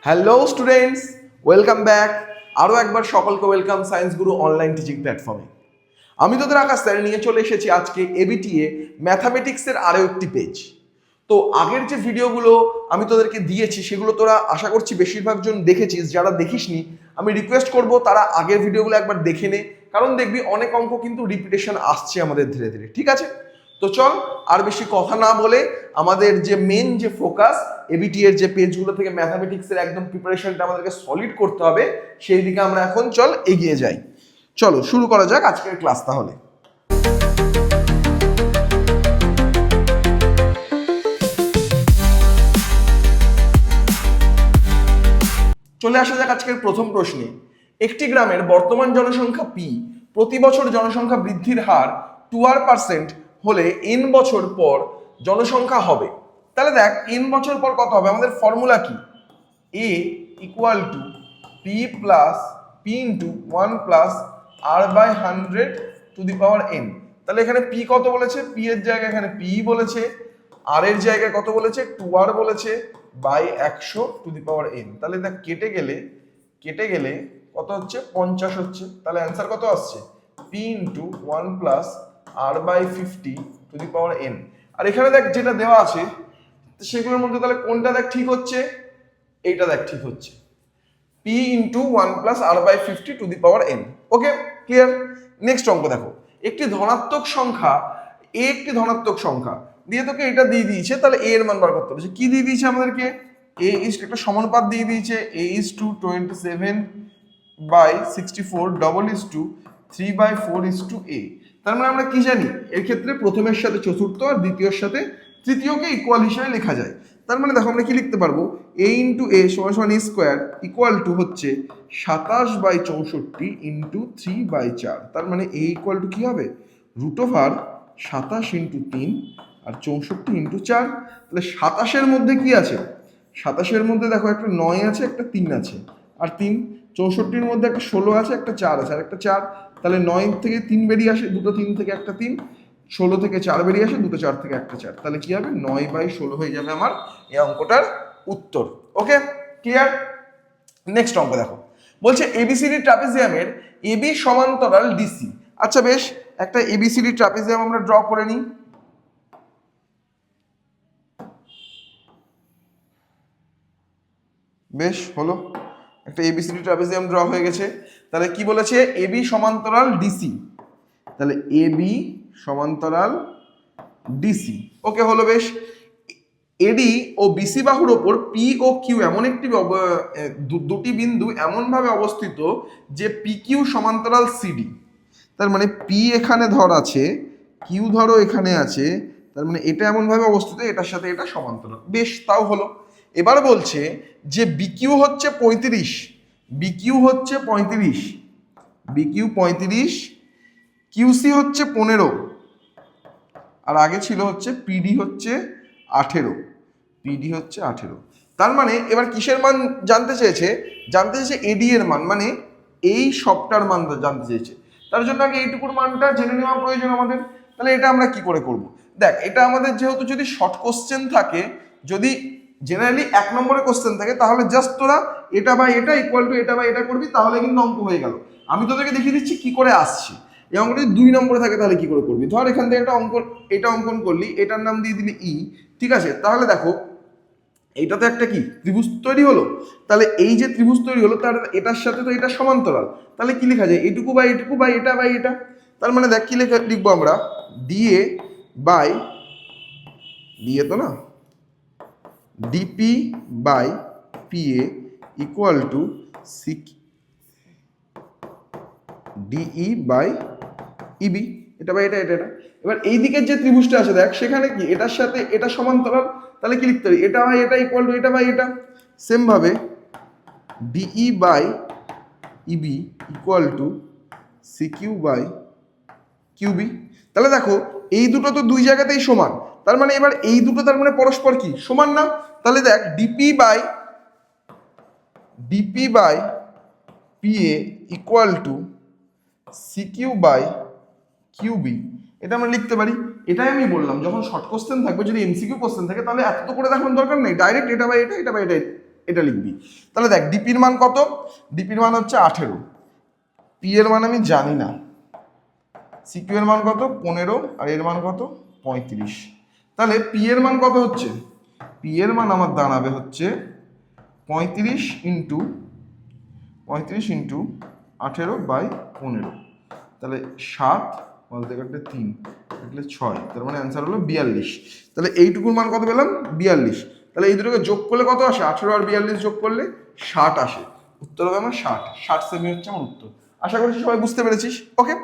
Hello students, welcome back. আরও একবার সকলকে ওয়েলকাম সায়েন্স গুরু অনলাইন টিচিং প্ল্যাটফর্মে। আমি তোদের আকাশ স্যার নিয়ে চলে এসেছি আজকে এবিটিএ ম্যাথামেটিক্সের আরও একটি পেজ। তো আগের যে ভিডিওগুলো আমি তোদেরকে দিয়েছি সেগুলো তোরা আশা করছি বেশিরভাগ জন দেখেছিস। যারা দেখিসনি আমি রিকোয়েস্ট করব তারা আগের ভিডিওগুলো একবার দেখে নে, কারণ দেখবি অনেক অঙ্ক কিন্তু রিপিটেশন আসছে আমাদের ধীরে ধীরে। ঠিক আছে, তো চল আর বেশি কথা না বলে আমাদের যে মেন যে ফোকাস এবিটি এর যে পেজগুলো থেকে ম্যাথামেটিক্সের একদম প্রিপারেশনটা আমাদেরকে সলিড করতে হবে সেই দিকে আমরা এখন চল এগিয়ে যাই। চলো শুরু করা যাক আজকের ক্লাস তাহলে। চলে আসা যাক আজকের প্রথম প্রশ্নে। একটি গ্রামের বর্তমান জনসংখ্যা পি, প্রতি বছর জনসংখ্যা বৃদ্ধির হার 2% হলে n বছর পর জনসংখ্যা হবে। তাহলে দেখ n বছর পর কত হবে, আমাদের ফর্মুলা কি? a equal to P plus P into 1 plus r by 100 to the power n। তাহলে এখানে পি কত বলেছে? পি এর জায়গায় এখানে পি বলেছে, আর এর জায়গায় কত বলেছে? 2r বলেছে, by 100 to the power n। তাহলে দেখ কেটে গেলে কত হচ্ছে? 50 হচ্ছে। তাহলে অ্যান্সার কত আসছে? P into 1 plus r by 50 to the power n। আর এখানে দেখ যেটা দেওয়া আছে সেগুলোর মধ্যে তাহলে কোনটা দেখ ঠিক হচ্ছে? এইটা দেখ ঠিক হচ্ছে, P into 1 plus r by 50 to the power n। Okay, clear. Next অঙ্ক দেখো। একটি ধনাত্মক সংখ্যা এ, একটি ধনাত্মক সংখ্যা দিয়ে তোকে এটা দিয়ে দিয়েছে, তাহলে এ এর মান বার করতে হবে। কি দিয়ে দিয়েছে আমাদেরকে? এ ইজ একটা সমানুপাত দিয়ে দিয়েছে, A is to 27/64 double is to 3/4 is to A. তার মানে আমরা কি জানি, এর ক্ষেত্রে প্রথমের সাথে চতুর্থ আর দ্বিতীয়র সাথে তৃতীয়কে ইকুয়াল হিসেবে লেখা যায়। তার মানে দেখো আমরা কি লিখতে পারবো? এ ইন্টু এ সমান সমান এ স্কোয়ার ইকুয়াল টু হচ্ছে 27/64 ইন্টু 3/4। তার মানে এ ইকুয়াল টু কি হবে? রুট ওভার 27 ইন্টু 3 আর 64 ইন্টু 4। তাহলে 27-এর মধ্যে কি আছে? 27-এর মধ্যে দেখো একটা 9 আছে, একটা 3 আছে আর 3। 64-এর মধ্যে একটা 16 আছে, একটা 4 আছে আর একটা 4। তাহলে 9 থেকে 3 বেরিয়ে আসে, দুটো 3 থেকে একটা 3। 16 থেকে 4 বেরিয়ে আসে, দুটো 4 থেকে একটা 4। তাহলে কি হবে? 9/16 হয়ে যাবে আমার এই অঙ্কটার উত্তর। ওকে, ক্লিয়ার। নেক্সট অঙ্ক দেখো। বলছে এবিসিডি ট্রাপিজিয়ামের এবি সমান্তরাল ডিসি। আচ্ছা বেশ, একটা এবিসিডি ট্রাপিজিয়াম আমরা ড্র করে নিই। বেশ হলো, একটা এবিসিডি ট্রাপিজিয়াম ড্র হয়ে গেছে। তাহলে কি বলেছে? এবি সমান্তরাল ডিসি। তাহলে এবি সমান্তরাল ডিসি। ওকে হলো, বেশ। এডি ও বিসি বাহুর ওপর পি ও কিউ এমন একটি দুটি বিন্দু এমন ভাবে অবস্থিত যে পি কিউ সমান্তরাল সিডি। তার মানে পি এখানে ধর আছে, কিউ ধরো এখানে আছে, তার মানে এটা এমন ভাবে অবস্থিত এটার সাথে এটা সমান্তরাল। বেশ, তাও হলো। এবার বলছে যে বিকিউ হচ্ছে 35, বিকিউ হচ্ছে 35, বিকিউ 35, কিউসি হচ্ছে 15, আর আগে ছিল হচ্ছে পিডি হচ্ছে 18, পিডি হচ্ছে 18। তার মানে এবার কিসের মান জানতে চেয়েছে? জানতে চেয়েছে এডি এর মান, মানে এই সবটার মান জানতে চেয়েছে। তার জন্য আগে এইটুকুর মানটা জেনে নেওয়া প্রয়োজন আমাদের। তাহলে এটা আমরা কি করে করব? দেখ, এটা আমাদের যেহেতু যদি শর্ট কোশ্চেন থাকে, যদি জেনারেলি 1 নম্বরের কোশ্চেন থাকে, তাহলে জাস্ট তোরা এটা বা এটা ইকুয়াল টু এটা বা এটা করবি, তাহলে কিন্তু অঙ্ক হয়ে গেল। আমি তোদেরকে দেখিয়ে দিচ্ছি কি করে আসছে। এই অঙ্কটা যদি 2 নম্বরে থাকে তাহলে কি করে করবি? ধর এখান থেকে একটা অঙ্কন, এটা অঙ্কন করলি, এটার নাম দিয়ে দিলি ই, ঠিক আছে? তাহলে দেখো এইটা তো একটা কি ত্রিভুজ তৈরি হলো। তাহলে এই যে ত্রিভুজ তৈরি হলো তার এটার সাথে তো এটা সমান্তরাল। তাহলে কি লেখা যায়? এটুকু বাই এটুকু বাই এটা বাই এটা। তার মানে দেখ কি লিখবো আমরা? ডিএ বাই ডিএ তো না, DP by PA equal to CQ DE by EB. এটা বাই এটা, এটা এটা। এবার এই দিকের যে ত্রিভুজটা আছে দেখ, সেখানে কি এটার সাথে এটা সমান্তরাল। তাহলে কি লিখতে পারি? এটা বাই এটা ইকুয়াল টু এটা বাই এটা। সেম ভাবে DE by EB equal to CQ by QB. তাহলে দেখো এই দুটো তো দুই জায়গাতেই সমান, তার মানে এবার এই দুটো তার মানে পরস্পর কি সমান না? তাহলে দেখ DP by PA equal to CQ by QB. এটা আমরা লিখতে পারি। এটাই আমি বললাম, যখন শর্ট কোশ্চেন থাকবে, যদি এমসিকিউ কোশ্চেন থাকে, তাহলে এত তো করে দেখানোর দরকার নেই, ডাইরেক্ট এটা বাই এটা, এটা বাই এটা এটা লিখবি। তাহলে দেখ ডিপির মান কত, ডিপির মান হচ্ছে 18, পি এর মান আমি জানি না, সিকিউ এর মান কত 15 আর এর মান কত 35। তাহলে পি এর মান কত হচ্ছে, পি এর মান আমার দাঁড়াবে হচ্ছে 35 ইন্টু 18/15, তাহলে 7 বলতে কাটলে 3 কাটলে 6, তার মানে অ্যান্সার হলো 42। তাহলে এইটুকুর মান কত পেলাম 42। তাহলে এই দুটোকে যোগ করলে কত আসে, 18 আর 42 যোগ করলে 60 আসে, উত্তর হবে আমার 60 সেমি হচ্ছে আমার উত্তর। আশা করছি সবাই বুঝতে পেরেছিস। ওকে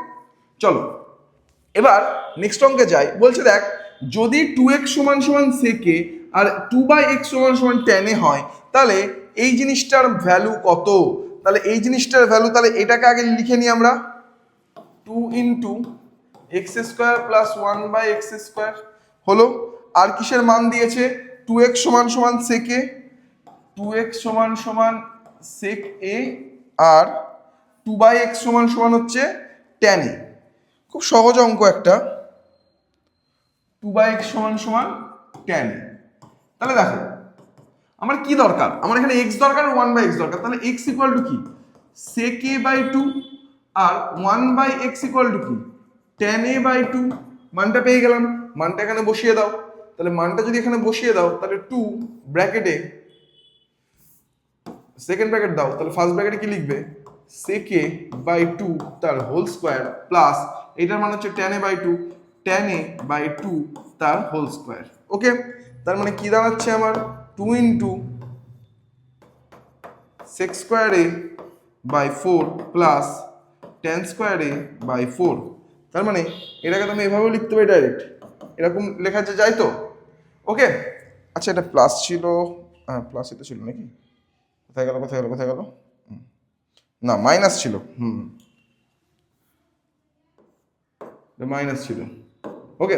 চলো এবার নেক্সট অঙ্কে যাই। বলছে দেখ যদি 2x সমান সমান সেকে আর 2/x সমান সমান tan এ হয় তাহলে এই জিনিসটার ভ্যালু কত। তাহলে এই জিনিসটার ভ্যালু, তাহলে এটাকে আগে লিখে নিই আমরা, 2 ইন্টু x² প্লাস 1/x² হলো। আর কিসের মান দিয়েছে, 2x সমান সমান সেকে, 2x সমান সমান সেক এ আর 2/x সমান সমান হচ্ছে tan এ। খুব সহজ অঙ্ক একটা, 2/x সমান সমান tan এ। তাহলে দেখো আমার কি দরকার, আমার এখানে x দরকার 1/x দরকার। তাহলে x ইকুয়াল টু কি sec a/2 আর 1/x ইকুয়াল টু কি tan a/2। মানটা পেয়ে গেলাম, মানটা এখানে বসিয়ে দাও। তাহলে মানটা যদি এখানে বসিয়ে দাও তাহলে 2 ব্র্যাকেটে সেকেন্ড ব্র্যাকেট দাও, তাহলে ফার্স্ট ব্র্যাকেটে কি লিখবে sec a/2 তার হোল স্কয়ার প্লাস এটার মান হচ্ছে tan a/2, tan a/2 তার হোল স্কয়ার। ওকে তার মানে কি দাঁড়াচ্ছে আমার 2 into sec² a/4 plus tan² a/4। তার মানে এটাকে তুমি এভাবেও লিখতে পারি ডাইরেক্ট, এরকম লেখা যায় তো। ওকে আচ্ছা এটা প্লাস ছিল, হ্যাঁ প্লাস এটা ছিল নাকি, কোথায় গেল কোথায় গেল কোথায় গেল, না মাইনাস ছিল, মাইনাস ছিল। ওকে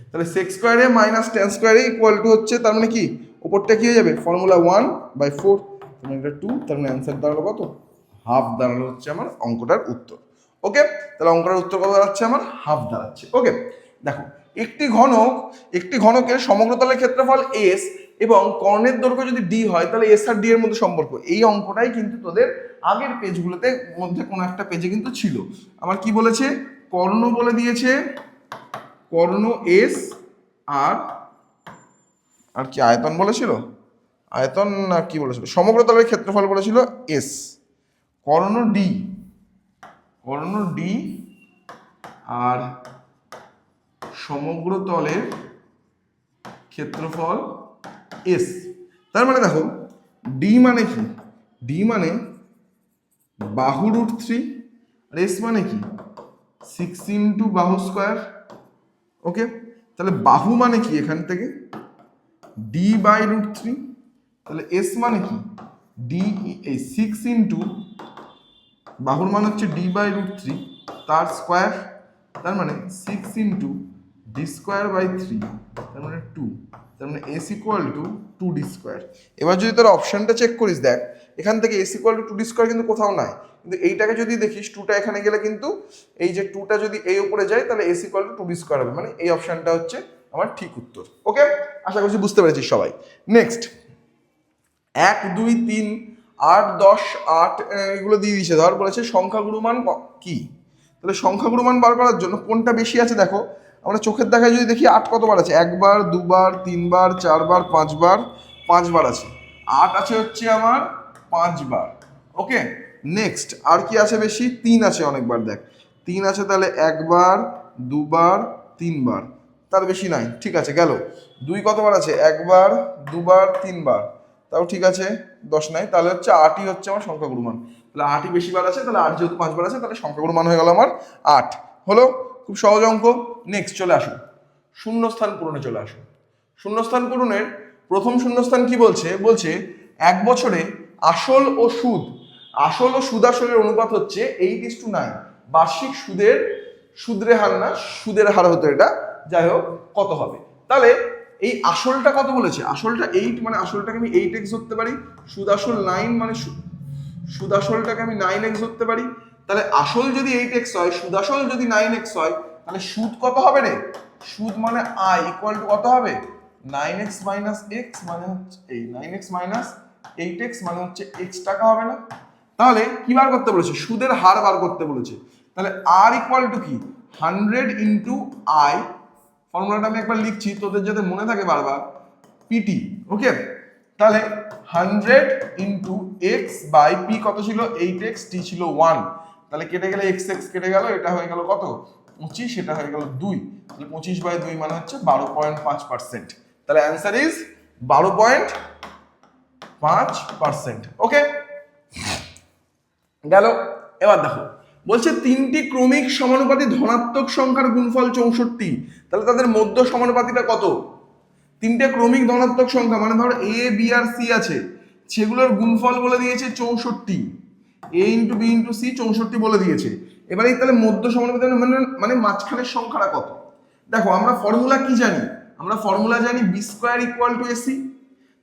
তাহলে sec² a minus tan² a equal two হচ্ছে, তার মানে কি উপরটা কি হয়ে যাবে ফর্মুলা 1/4, তার মানে এটা 2, তার মানে অ্যান্সার দাঁড়ালো কত হাফ দাঁড়ালো হচ্ছে আমার অঙ্কটার উত্তর। ওকে তাহলে অঙ্কটার উত্তর কত দাঁড়াচ্ছে আমার হাফ দাঁড়াচ্ছে। ওকে দেখো একটি ঘনকের সমগ্রতলের ক্ষেত্রফল s এবং কর্ণের দৈর্ঘ্য যদি d হয় তাহলে s আর d এর মধ্যে সম্পর্ক। এই অঙ্কটাই কিন্তু তোদের আগের পেজগুলোতে মধ্যে কোনো একটা পেজে কিন্তু ছিল। আমার কি বলেছে, কর্ণ বলে দিয়েছে, কর্ণ এস আর কি আয়তন বলেছিল, আয়তন না কি বলেছিল, সমগ্রতলের ক্ষেত্রফল বলেছিল এস, কর্ণ ডি আর সমগ্রতলের ক্ষেত্রফল এস। তার মানে দেখো ডি মানে কি, ডি মানে বাহু √3 আর এস মানে কি 6 ইন্টু বাহু স্কয়ার। ওকে তাহলে বাহু মানে কি এখান থেকে d/√3, তাহলে s মানে কি d, এই 6 ইন্টু বাহুর মান হচ্ছে d/√3 তার স্কয়ার, তার মানে 6 ইন্টু d²/3 তার মানে 2, তার মানে s ইকুয়াল টু 2d²। এবার যদি তোর অপশনটা চেক করিস দেখ এখান থেকে s ইকুয়াল টু 2d² কিন্তু কোথাও নাই, কিন্তু এইটাকে যদি দেখিস 2টা এখানে গেলে কিন্তু এই যে 2টা যদি এই উপরে যায় তাহলে s ইকুয়াল টু 2d² হবে, মানে এই অপশনটা হচ্ছে আমার ঠিক উত্তর। ওকে আশা করছি বুঝতে পেরেছিস সবাই। নেক্সট 1 2 3 8 10 8 এগুলো দিয়ে দিয়েছে, ধর বলেছে সংখ্যাগুরু মান কি। তাহলে সংখ্যাগুরু মান বার করার জন্য কোনটা বেশি আছে দেখো, আমরা চোখের দেখায় যদি দেখি 8 কতবার আছে, 1 বার 2 বার 3 বার 4 বার 5 বার, 5 বার আছে, 8 আছে হচ্ছে আমার 5 বার। ওকে নেক্সট আর কি আছে বেশি, 3 আছে অনেকবার, দেখ 3 আছে, তাহলে 1 বার 2 বার 3 বার, তার বেশি নাই, ঠিক আছে গেল। 2 কতবার আছে, 1 বার 2 বার 3 বার, তাও ঠিক আছে 10 নাই, তাহলে হচ্ছে 8ই হচ্ছে আমার সংখ্যাগুরু মান। তাহলে 8ই বেশি বার আছে, তাহলে 8 যেহেতু 5 বার আছে তাহলে সংখ্যাগুরু মান হয়ে গেল আমার 8 হলো। খুব সহজ অঙ্ক। নেক্সট চলে আসো শূন্যস্থান পূরণে চলে আসো। শূন্যস্থান পূরণের প্রথম শূন্যস্থান কি বলছে, বলছে 1 বছরে আসল ও সুদাসলের অনুপাত হচ্ছে 8:9, বার্ষিক সুদের হার না সুদের হার হতো এটা, যাই হোক কত হবে। তাহলে এই আসলটা কত বলেছে, আসলটা 8 মানে আসলটাকে আমি 8x ধরতে পারি, সুদাসল 9 মানে সুদাসলটাকে আমি 9x ধরতে পারি। তাহলে আসল যদি 8x হয়, সুদাসল যদি 9x হয়, তাহলে সুদ কত হবে রে, সুদ মানে i ইকুয়াল টু কত হবে 9x - x মানে হচ্ছে এই 9x - 8x মানে হচ্ছে x টাকা হবে না? তাহলে কি বার করতে বলেছে? সুদের হার বার করতে বলেছে। তাহলে r ইকুয়াল টু কি 100 ইন্টু i, ফর্মুলাটা আমি একবার লিখছি তোদের যাতে মনে থাকে বারবার, পিটি। ওকে, তাহলে 100 ইন্টু এক্স বাই পি কত ছিল 8x, টি ছিল 1, তাহলে কেটে গেলে x x কেটে গেল, এটা হয়ে গেল কত 25, এটা হয়ে গেল 2, তাহলে 25/2 মানে হচ্ছে 12.5%। তাহলে অ্যান্সার ইজ 12.5%। ওকে, গেল। এবার দেখো বলছে তিনটি ক্রমিক সমানুপাতি ধনাত্মক সংখ্যার গুণফল 64, তাহলে তাদের মধ্য সমানুপাতিটা কত? তিনটে ক্রমিক ধনাত্মক সংখ্যা মানে ধরো এ বি আর সি আছে, সেগুলোর গুণফল বলে দিয়েছে 64, এ ইন্টু বি ইন্টু সি 64 বলে দিয়েছে। এবারে তাহলে মধ্য সমানুপাতি মানে মাঝখানের সংখ্যাটা কত? দেখো আমরা ফর্মুলা কি জানি? আমরা ফর্মুলা জানি B square equal to AC.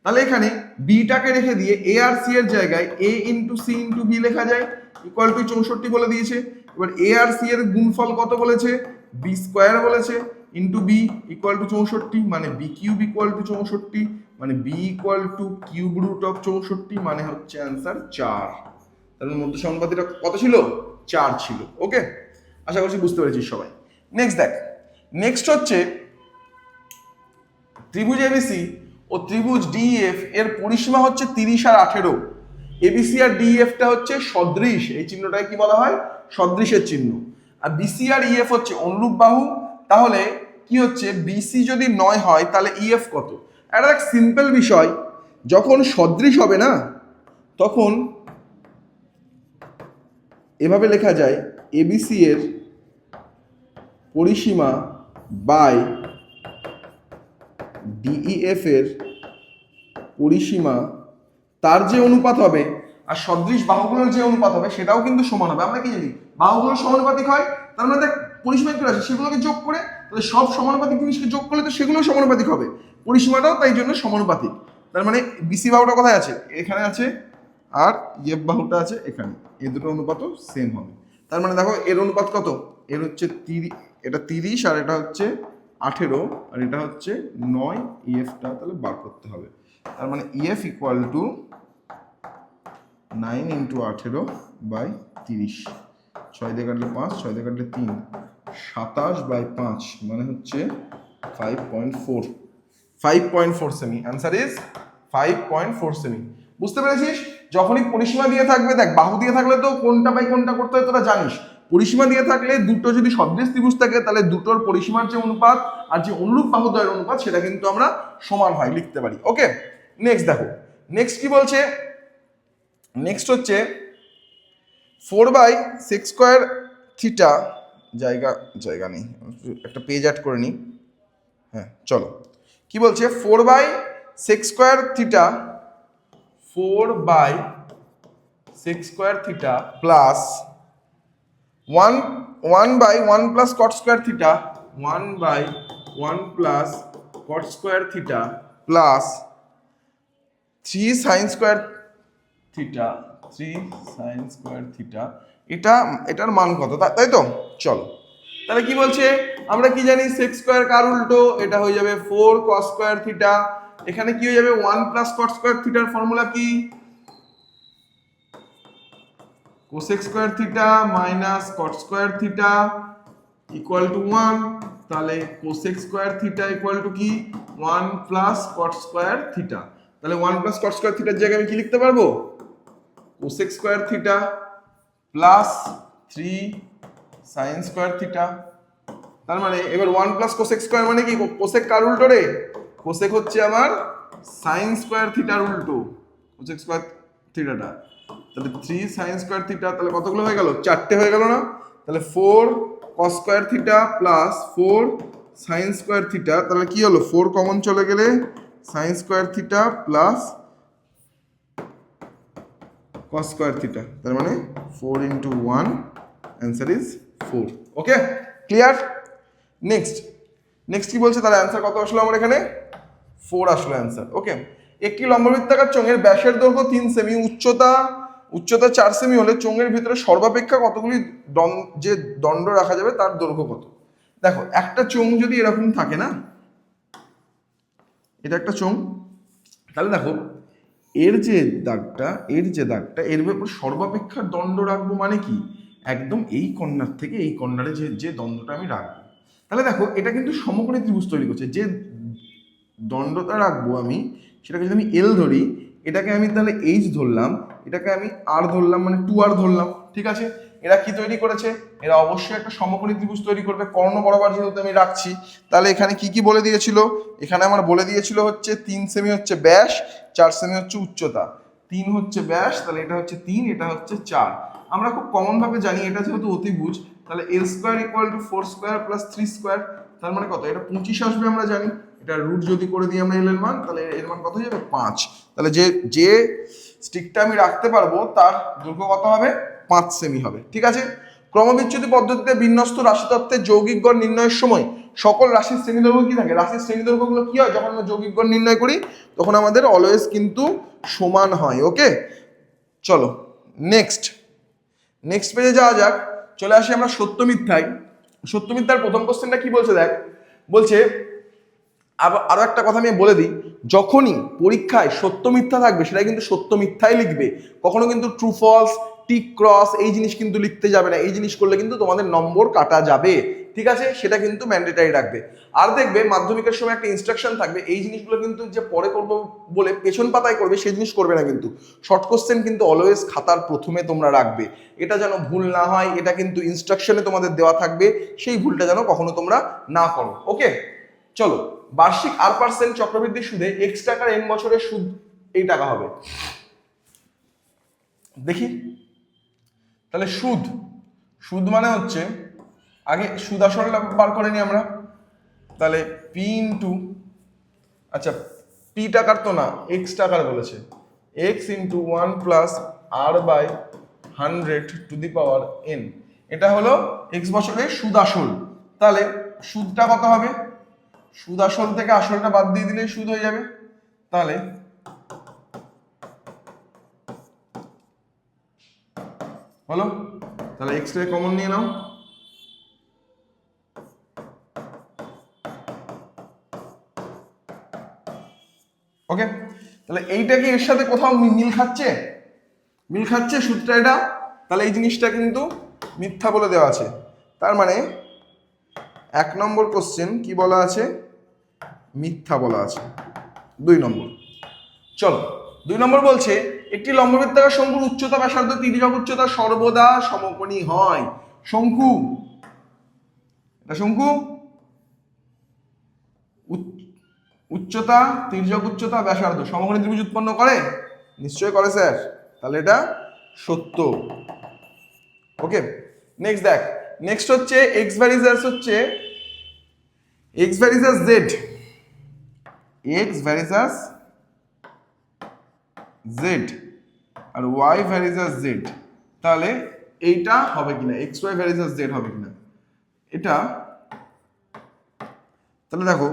তাহলে এখানে বিটাকে রেখে দিয়ে এ আর সি এর জায়গায় এ ইন্টু সি ইন্টু বি লেখা যায়, ইকুয়াল টু 64 বলে দিয়েছে। এবার এ আর সি এর গুণফল কত বলেছে? বি স্কোয়ার বলেছে ইন্টু বি ইকুয়াল টু 64, মানে বি কিউব ইকুয়াল টু 64, মানে B equal to cube root of 64, মানে হচ্ছে অ্যান্সার 4। তাহলে মধ্য সমানুপাতিটা কত ছিল? 4 ছিল। ওকে, আশা করছি বুঝতে পেরেছিস সবাই। নেক্সট দেখ, নেক্সট হচ্ছে ত্রিভুজ এবিসি ও ত্রিভুজ ডিইএফ এর পরিসীমা হচ্ছে 30 আর 18। এবিসি আর ডিইএফটা হচ্ছে সদৃশ, এই চিহ্নটাকে কি বলা হয়? সদৃশের চিহ্ন। আর বিসি আর ইএফ হচ্ছে অনুরূপ বাহু। তাহলে কি হচ্ছে, বিসি যদি 9 হয় তাহলে ইএফ কত? এটা এক সিম্পল বিষয়, যখন সদৃশ হবে না তখন এভাবে লেখা যায় এবিসি এর পরিসীমা বাই ডিইএফ এর পরিসীমা, তার যে অনুপাত হবে আর সদৃশ বাহুগুলোর যে অনুপাত হবে সেটাও কিন্তু সমান হবে। আমরা কি জানি বাহুগুলো সমানুপাতিক হয়, তার মানে দেখ পরিসীমা কি আছে সেগুলোকে যোগ করে, তাহলে সব সমানুপাতিক জিনিসকে যোগ করলে তো সেগুলো সমানুপাতিক হবে, পরিসীমাটাও তাই জন্য সমানুপাতিক। তার মানে বিসি বাহুটা কোথায় আছে? এখানে আছে, আর ইএফ বাহুটা আছে এখানে, এই দুটো অনুপাতও সেম হবে। তার মানে দেখো এর অনুপাত কত? এর হচ্ছে 30, এটা 30 আর এটা হচ্ছে 18, আর এটা হচ্ছে 9, ইএফটা তাহলে বার করতে হবে। তার মানে ইএফ ইকুয়াল টু 9 ইন্টু 18/30, 6 দিয়ে কাটলে 5, 6 দিয়ে কাটলে 3, 27/5 মানে হচ্ছে 5.4 সেমি। Answer is 5.4 semi. বুঝতে পেরেছিস? যখনই পরিসীমা দিয়ে থাকবে, দেখ বাহু দিয়ে থাকলে তো কোনটা বাই কোনটা করতে হয় তোরা জানিস, পরিসীমা দিয়ে থাকলে দুটো যদি সদৃশ ত্রিভুজ থাকে তাহলে দুটোর পরিসীমার যে অনুপাত আর যে অনুরূপ বাহুদ্বয়ের অনুপাত সেটা কিন্তু আমরা সমান হয় লিখতে পারি। ওকে, নেক্সট দেখো, নেক্সট কি বলছে? নেক্সট হচ্ছে 4/sec² থিটা, জায়গা নেই, একটা পেজ অ্যাড করে নিই। হ্যাঁ চলো, কি বলছে? 4/sec² theta, 4/sec² theta plus 1/1 plus cot² theta, 1/1 plus cot² theta plus 3 sin² theta, 3 sin² theta, এটার মান কত? তাই তো? চলো, তাহলে কি বলছে? আমরা কি জানি sec² কার উল্টো? এটা হয়ে যাবে 4 cos² থিটা। এখানে কি হয়ে যাবে? 1 প্লাস cot² থিটার ফর্মুলা কি? cosec² theta minus cot² theta equal two 1। তাহলে cosec² থিটা ইকুয়াল টু কি? 1 প্লাস cot² থিটা। তাহলে 1 প্লাস cot² থিটার জায়গায় আমি কি লিখতে পারবো? cosec² theta plus 3 sin² theta. তার মানে এবার 1 প্লাস cosec² মানে কি? cosec কার উল্টো রে? cosec হচ্ছে আমার sin² থিটার উল্টো, cosec² থিটাটা। তাহলে 3 sin² থিটা, তাহলে কতগুলো হয়ে গেল? 4টে হয়ে গেল না? তাহলে 4 cos² theta plus 4 sin² theta, তাহলে কি হলো? 4 কমন চলে গেলে sin² theta plus cos² theta, তার মানে 4 into 1, answer is 4। Okay, clear? Next কি বলছে? তাহলে অ্যান্সার কত আসলো আমার এখানে? 4 আসলো অ্যান্সার। ওকে, একটি লম্ববৃত্তাকার চোঙের ব্যাসের দৈর্ঘ্য 3 সেমি, উচ্চতা 4 সেমি হলে চোঙের ভিতরে সর্বাপেক্ষা কতগুলি যে দণ্ড রাখা যাবে তার দৈর্ঘ্য কত? দেখো একটা চোঙ যদি এরকম থাকে না, এটা একটা চোঙ, তাহলে দেখো এর যে দাগটা এর উপর সর্বাপেক্ষা দণ্ড রাখবো মানে কি, একদম এই কর্নার থেকে এই কর্নারে যে দ্বন্দ্বটা আমি রাখবো। তাহলে দেখো এটা কিন্তু সমকোণী ত্রিভুজ তৈরি করছে। যে দণ্ডটা রাখবো আমি সেটাকে যদি আমি এল ধরি, এটাকে আমি তাহলে এইচ ধরলাম, এটাকে আমি আর ধরলাম, মানে 2r ধরলাম, ঠিক আছে। এরা কি তৈরি করেছে, এরা অবশ্যই একটা সমকোণী ত্রিভুজ তৈরি করবে কর্ণ বরাবর যেহেতু আমি রাখছি। তাহলে এখানে কি কি বলে দিয়েছিল, এখানে আমার বলে দিয়েছিল হচ্ছে 3 সেমি হচ্ছে ব্যাস, 4 সেমি হচ্ছে উচ্চতা। 3 হচ্ছে ব্যাস, তাহলে এটা হচ্ছে 3, এটা হচ্ছে 4। আমরা খুব কমন ভাবে জানি এটা যেহেতু অতিভুজ, তাহলে L square equal to 4 square plus 3 square, তার মানে কত, এটা 25 আসবে আমরা জানি। এটা রুট যদি করে দিই আমরা এল এর মান, তাহলে এর মান কত হয়ে যাবে, 5। তাহলে যে স্টিকটা আমি রাখতে পারবো তার দৈর্ঘ্য কত হবে, 5 সেমি হবে, ঠিক আছে। ক্রমবিচ্যুতি পদ্ধতিতে বিন্যস্ত রাশিতত্ত্বের যৌগিক গড় নির্ণয়ের সময় সকল রাশির শ্রেণীদৈর্ঘ্য কি থাকে, রাশির শ্রেণীদৈর্ঘ্যগুলো কি হয় যখন আমরা যৌগিক গড় নির্ণয় করি, তখন আমাদের অলওয়েজ কিন্তু সমান হয়। ওকে, চলো নেক্সট পেজে যাওয়া যাক। চলে আসি আমরা সত্য মিথ্যায়। সত্য মিথ্যার প্রথম কোশ্চেনটা কি বলছে দেখ, বলছে আরো একটা কথা আমি বলে দিই, যখনই পরীক্ষায় সত্য মিথ্যা থাকবে সেটা কিন্তু সত্য মিথ্যাই লিখবে, কখনো কিন্তু ট্রু ফলস, টিক ক্রস এই জিনিস কিন্তু লিখতে যাবে না। এই জিনিস করলে কিন্তু তোমাদের নম্বর কাটা যাবে, ঠিক আছে, সেটা কিন্তু ম্যান্ডেটারি রাখবে। আর দেখবে মাধ্যমিকের সময় একটা ইনস্ট্রাকশন থাকবে, এই জিনিসগুলো কিন্তু যে পরে করবো বলে পেছন পাতায় করবে সেই জিনিস করবে না, কিন্তু শর্ট কোশ্চেন কিন্তু অলওয়েজ খাতার প্রথমে তোমরা রাখবে, এটা যেন ভুল না হয়। এটা কিন্তু ইনস্ট্রাকশনে তোমাদের দেওয়া থাকবে, সেই ভুলটা যেন কখনো তোমরা না করো। ওকে, চলো বার্ষিক R% চক্রবৃদ্ধি সুদে x টাকার n বছরের সুদ এই টাকা হবে। দেখি তাহলে সুদ মানে হচ্ছে, আগে সুদ আসলটা বার করে নি আমরা, তাহলে p ইন্টু, আচ্ছা p টাকার তো না x টাকার বলেছে, x into 1 plus r by 100 to the power n, এটা হলো x বছরের সুদ আসল। তাহলে সুদটা কত হবে, সুদ আসল থেকে আসলটা বাদ দিয়ে দিলেই সুদ হয়ে যাবে। তাহলে হলো, তাহলে এক্স রে কমন নিয়ে নাও, ওকে। তাহলে এইটা কি এর সাথে কোথাও মিল খাচ্ছে, সুদটা এটা, তাহলে এই জিনিসটা কিন্তু মিথ্যা বলে দেওয়া আছে। তার মানে 1 নম্বর কোশ্চেন কি বলা আছে, মিথ্যা বলা আছে। 2 নম্বর, চলো 2 নম্বর বলছে একটি লম্ববৃত্তাকার শঙ্কুর উচ্চতা ব্যাসার্ধ তির্যক উচ্চতা সর্বদা সমকোণী হয়। শঙ্কু, এটা শঙ্কু, উচ্চতা তির্যক উচ্চতা ব্যাসার্ধ সমকোণী ত্রিভুজ উৎপন্ন করে, নিশ্চয় করে স্যার, তাহলে এটা সত্য। ওকে, নেক্সট দেখ, নেক্সট হচ্ছে এক্স ভ্যারিজাস হচ্ছে X varies as Z, X varies as Z আর ওয়াই ভ্যারিজাস জেড, তাহলে এইটা হবে কিনা, এক্স ওয়াই ভ্যারিজাস জেড হবে কিনা এটা। তাহলে দেখো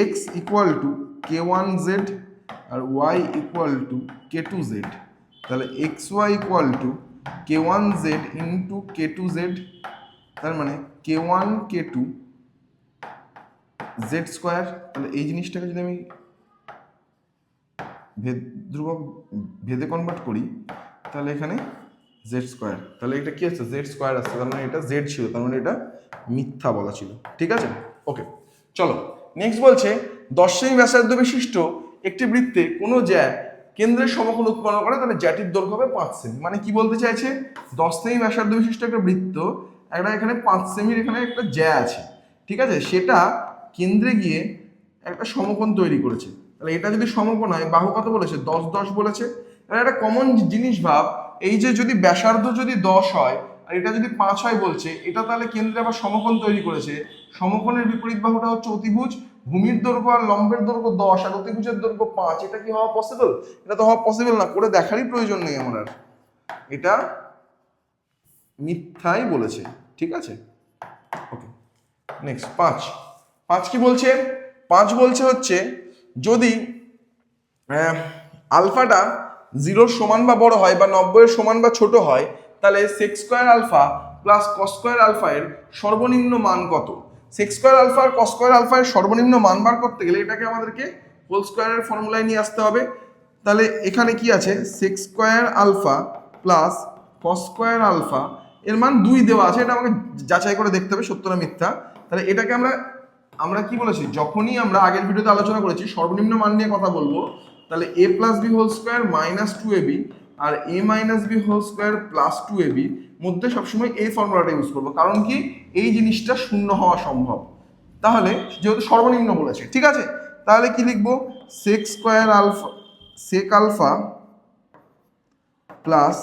এক্স ইকুয়াল টু k1z আর ওয়াই ইকুয়াল টু k2z, তাহলে x y equal to k1z into k2z, তার মানে k1 k2 z স্কোয়ার। তাহলে এই জিনিসটাকে যদি আমি ধ্রুবক ভেদে কনভার্ট করি, তাহলে এখানে জেড স্কোয়ার, তাহলে এটা কি আছে, জেড স্কোয়ার আসছে, তার মানে এটা জেড ছিল, তার মানে এটা মিথ্যা বলা ছিল, ঠিক আছে। ওকে, চলো নেক্সট বলছে 10 সেমি ব্যাসার্ধ বিশিষ্ট একটি বৃত্তে কোনো জ্যা কেন্দ্রের সমকোণ উৎপন্ন করে, তাহলে জ্যাটির দৈর্ঘ্য হবে 5 সেমি। মানে কি বলতে চাইছে, 10 সেমি ব্যাসার্ধ বিশিষ্ট একটা বৃত্ত, একটা এখানে 5 সেমির এখানে একটা জ্যা আছে, ঠিক আছে, সেটা কেন্দ্রে গিয়ে একটা সমকোণ তৈরি করেছে। তাহলে এটা যদি সমকোণ হয়, বাহু কত বলেছে, 10 10 বলেছে। তাহলে একটা কমন জিনিস ভাব, এই যে যদি ব্যাসার্ধ যদি 10 হয় আর এটা যদি 5 হয় বলছে, এটা তাহলে কেন্দ্রে আবার সমকোণ তৈরি করেছে। সমকোণের বিপরীত বাহুটা হচ্ছে অতিভুজ, ভূমির দৈর্ঘ্য আর লম্বের দৈর্ঘ্য 10 আর অতিভুজের দৈর্ঘ্য 5, এটা কি হওয়া পসিবল, এটা তো হওয়া পসিবল না, করে দেখারই প্রয়োজন নেই আমার আর, এটা মিথ্যাই বলেছে, ঠিক আছে। ওকে, নেক্সট 5 কি বলছে, 5 বলছে হচ্ছে যদি আলফাটা 0 সমান বা বড় হয় বা 90 সমান বা ছোট হয়, তাহলে sec square alpha plus cos square alpha এর সর্বনিম্ন মান কত। সেক স্কোয়ার আলফা আর কস স্কোয়ার আলফা এর সর্বনিম্ন মান বার করতে গেলে এটাকে আমাদেরকে হোল স্কোয়ারের ফর্মুলায় নিয়ে আসতে হবে। তাহলে এখানে কি আছে sec square alpha plus cos square alpha, এর মান 2 দেওয়া আছে, এটা আমাকে যাচাই করে দেখতে হবে সত্য না মিথ্যা। তাহলে এটাকে আমরা কি বলেছি, যখনই আমরা আগের ভিডিওতে আলোচনা করেছি সর্বনিম্ন মান নিয়ে কথা বলবো, তাহলে a plus B whole square minus 2ab আর a minus B whole square plus 2ab মধ্যে সবসময় এই ফর্মুলাটা ইউজ করবো, কারণ কি এই জিনিসটা শূন্য হওয়া সম্ভব। তাহলে যেহেতু সর্বনিম্ন বলেছে, ঠিক আছে, তাহলে কি লিখবো sec square alpha, sec alpha plus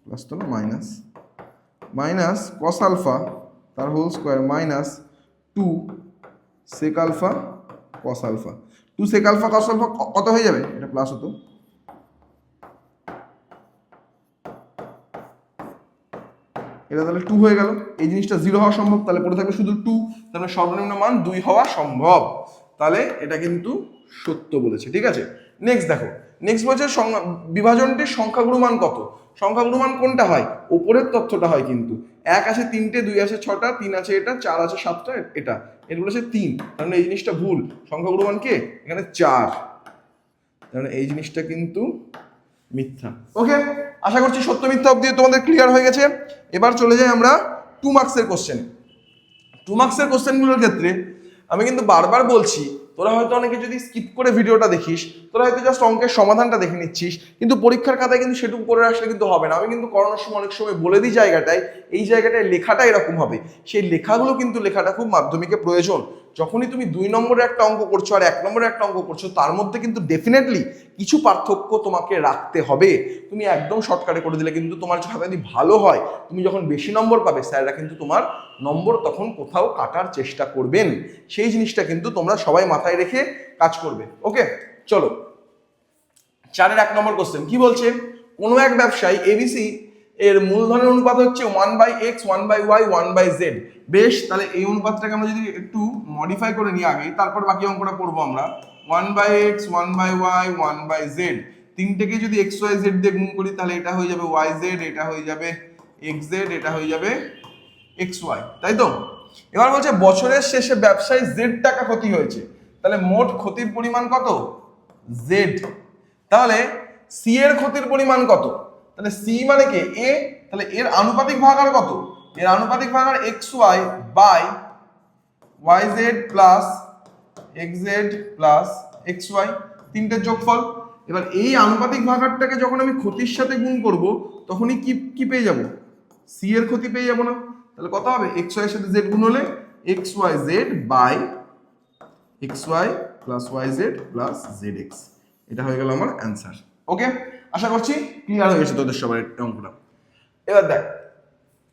plus তো না মাইনাস মাইনাস কস আলফা তার whole square minus 2 sec alpha cos alpha. 2 sec alpha cos alpha কত হয়ে যাবে, এটা প্লাস হতো, এটা তাহলে 2 হয়ে গেল। এই জিনিসটা 0 হওয়া সম্ভব, তাহলে পড়ে থাকবে শুধু 2, তাহলে সর্বনিম্ন মান 2 হওয়া সম্ভব, তাহলে এটা কিন্তু সত্য বলেছে, ঠিক আছে। নেক্সট দেখো, নেক্সট বলছে বিভাজনটির সংখ্যাগুরু মান কত। সংখ্যাগুরু মান কোনটা হয়, উপরের তথ্যটা হয়, কিন্তু 1 আছে 3টে, 2 আছে 6টা, 3 আছে এটা, 4 আছে 7টা, এটা এটা বলেছে 3, তার মানে এই জিনিসটা ভুল। সংখ্যাগুরু মান কে, এখানে 4, তার মানে এই জিনিসটা কিন্তু মিথ্যা। ওকে, আশা করছি সত্য মিথ্যা অবধি তোমাদের ক্লিয়ার হয়ে গেছে। এবার চলে যাই আমরা 2 মার্কসের কোশ্চেন। 2 মার্কসের কোশ্চেনগুলোর ক্ষেত্রে আমি কিন্তু বারবার বলছি, তোরা হয়তো অনেকে যদি স্কিপ করে ভিডিওটা দেখিস, তোরা হয়তো জাস্ট অঙ্কের সমাধানটা দেখে নিচ্ছিস, কিন্তু পরীক্ষার খাতায় কিন্তু সেটুকু করে আসলে কিন্তু হবে না। আমি কিন্তু করানোর সময় অনেক সময় বলে দিই জায়গাটায়, এই জায়গাটায় লেখাটা এরকম হবে, সেই লেখাগুলো কিন্তু লেখাটা খুব মাধ্যমিকে প্রয়োজন। যখনই তুমি 2 নম্বরের একটা অঙ্ক করছো আর 1 নম্বরের একটা অঙ্ক করছো, তার মধ্যে কিন্তু ডেফিনেটলি কিছু পার্থক্য তোমাকে রাখতে হবে। তুমি একদম শর্টকাটে করে দিলে কিন্তু তোমার খাতা যদি ভালো হয়, তুমি যখন বেশি নম্বর পাবে, স্যাররা কিন্তু তোমার নম্বর তখন কোথাও কাটার চেষ্টা করবেন। সেই জিনিসটা কিন্তু তোমরা সবাই মাথায় রেখে কাজ করবে। ওকে, চলো 4-এর 1 নম্বর কোশ্চেন কি বলছে, কোনো এক ব্যবসায়ী এবিসি এর মূলধনের অনুপাত হচ্ছে 1/x 1/y 1/z। বেশ, তাহলে এই অনুপাতটাকে আমরা যদি একটু মডিফাই করে নিই আগে, তারপর বাকি অঙ্কটা করবো আমরা। 1/x 1/y 1/z, তিনটেকে যদি xyz দিয়ে গুণ করি, তাহলে এটা হয়ে যাবে yz, এটা হয়ে যাবে xz, এটা হয়ে যাবে xy, তাই তো। এবার বলছে বছরের শেষে ব্যবসায় z টাকা ক্ষতি হয়েছে, তাহলে মোট ক্ষতির পরিমাণ কত, z। তাহলে c এর ক্ষতির পরিমাণ কত, তাহলে c মানে কে, a, তাহলে এর আনুপাতিক ভাগার কত, এর আনুপাতিক ভাগার xy by yz plus xz plus xy, তিনটের যোগফল। এবার এই আনুপাতিক ভাগারটাকে যখন আমি ক্ষতির সাথে গুণ করব, তখনই কি পেয়ে যাব, c এর ক্ষতি পেয়ে যাব না। তাহলে কত হবে, xy এর সাথে z গুণ হলে xyz by xy plus yz plus zx, এটা হয়ে গেল আমার অ্যান্সার। ওকে, আশা করছি ক্লিয়ার হয়ে গেছে তোদের সবার অঙ্কটা। এবার দেখ,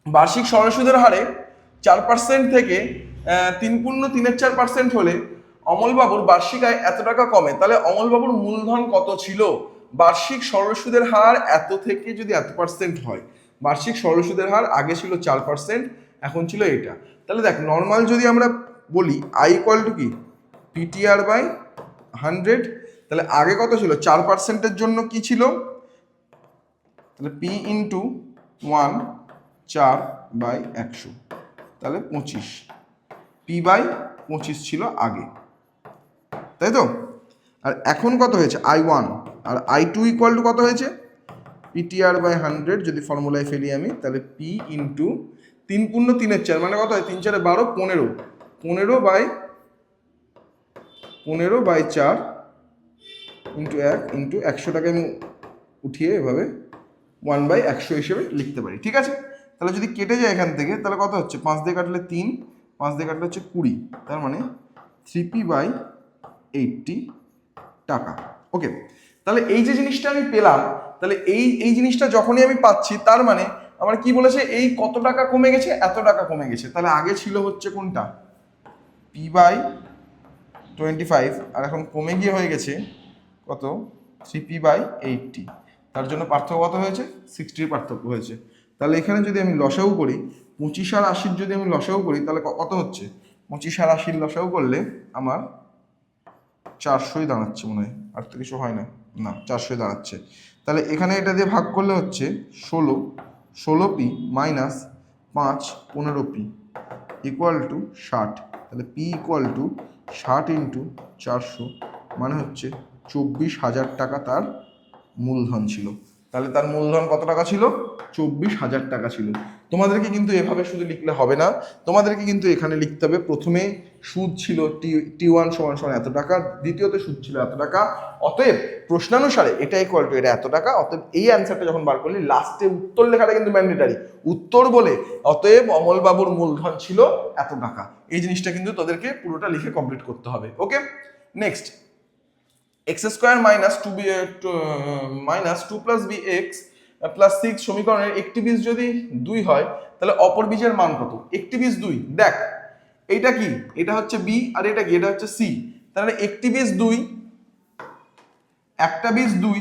বার্ষিক সরল সুদের হারে 4% থেকে 3.34% হলে অমলবাবুর বার্ষিক আয় এত টাকা কমে, তাহলে অমলবাবুর মূলধন কত ছিল। বার্ষিক সরল সুদের হার এত থেকে যদি এত পার্সেন্ট হয়, বার্ষিক সরল সুদের হার আগে ছিল 4%, এখন ছিল এটা। তাহলে দেখ, নর্মাল যদি আমরা বলি আই ইকুয়াল টু কি পিটিআর বাই 100, তাহলে আগে কত ছিল, 4%-এর জন্য কি ছিল, তাহলে পি ইন্টু 1 4/100, তাহলে 25, পি বাই 25 ছিল আগে, তাই তো। আর এখন কত হয়েছে, I1 R I2 equal to কত হয়েছে, পিটিআর বাই 100 যদি ফর্মুলায় ফেলি আমি, তাহলে পি ইন্টু 3×3=4, মানে কত হয়, 3×4=12, 15/4 ইন্টু 1 ইন্টু 100টাকে আমি উঠিয়ে এভাবে 1/100 হিসেবে লিখতে পারি, ঠিক আছে। তাহলে যদি কেটে যায় এখান থেকে, তাহলে কত হচ্ছে, 5 দিয়ে কাটলে 3, 5 দিয়ে কাটলে হচ্ছে 20, তার মানে 3p/80 টাকা। ওকে, তাহলে এই যে জিনিসটা আমি পেলাম, তাহলে এই জিনিসটা যখনই আমি পাচ্ছি, তার মানে আমার কি বলেছে, এই কত টাকা কমে গেছে, এত টাকা কমে গেছে। তাহলে আগে ছিল হচ্ছে কোনটা, p/25, আর এখন কমে গিয়ে হয়ে গেছে কত, 3p/80, তার জন্য পার্থক্য কত হয়েছে, 60 পার্থক্য হয়েছে। তাহলে এখানে যদি আমি লসাগু করি, 25 আর 80 যদি আমি লসাগু করি, তাহলে কত হচ্ছে, 25 আর 80 লসাগু করলে আমার 400 দাঁড়াচ্ছে মনে হয়, আর তো কিছু হয় না, না 400 দাঁড়াচ্ছে। তাহলে এখানে এটা দিয়ে ভাগ করলে হচ্ছে 16p minus 5 15p equal to 60, তাহলে p ইকুয়াল টু 60 × 400, মানে হচ্ছে 24,000 টাকা তার মূলধন ছিল। তাহলে তার মূলধন কত টাকা ছিল? 24,000 টাকা ছিল। তোমাদেরকে কিন্তু এভাবে শুধু লিখলে হবে না, তোমাদেরকে কিন্তু এখানে লিখতে হবে প্রথমে সুদ ছিল T1 সমান সমান এত টাকা, দ্বিতীয়ত সুদ ছিল এত টাকা, অতএব প্রশ্নানুসারে এটা ইকুয়াল টু এটা এত টাকা, অতএব এই অ্যান্সারটা যখন বার করলি লাস্টে উত্তর লেখাটা কিন্তু ম্যান্ডেটারি, উত্তর বলে অতএব অমলবাবুর মূলধন ছিল এত টাকা, এই জিনিসটা কিন্তু তোদেরকে পুরোটা লিখে কমপ্লিট করতে হবে। Okay, next x square minus 2 plus B X plus 6 সমীকরণের একটি বীজ যদি 2 হয় তাহলে অপর বীজের মান কত? একটি বীজ 2, দেখ এইটা কি, এটা হচ্ছে বি আর এটা কি, এটা হচ্ছে সি। তাহলে একটি বীজ 2, একটা বীজ 2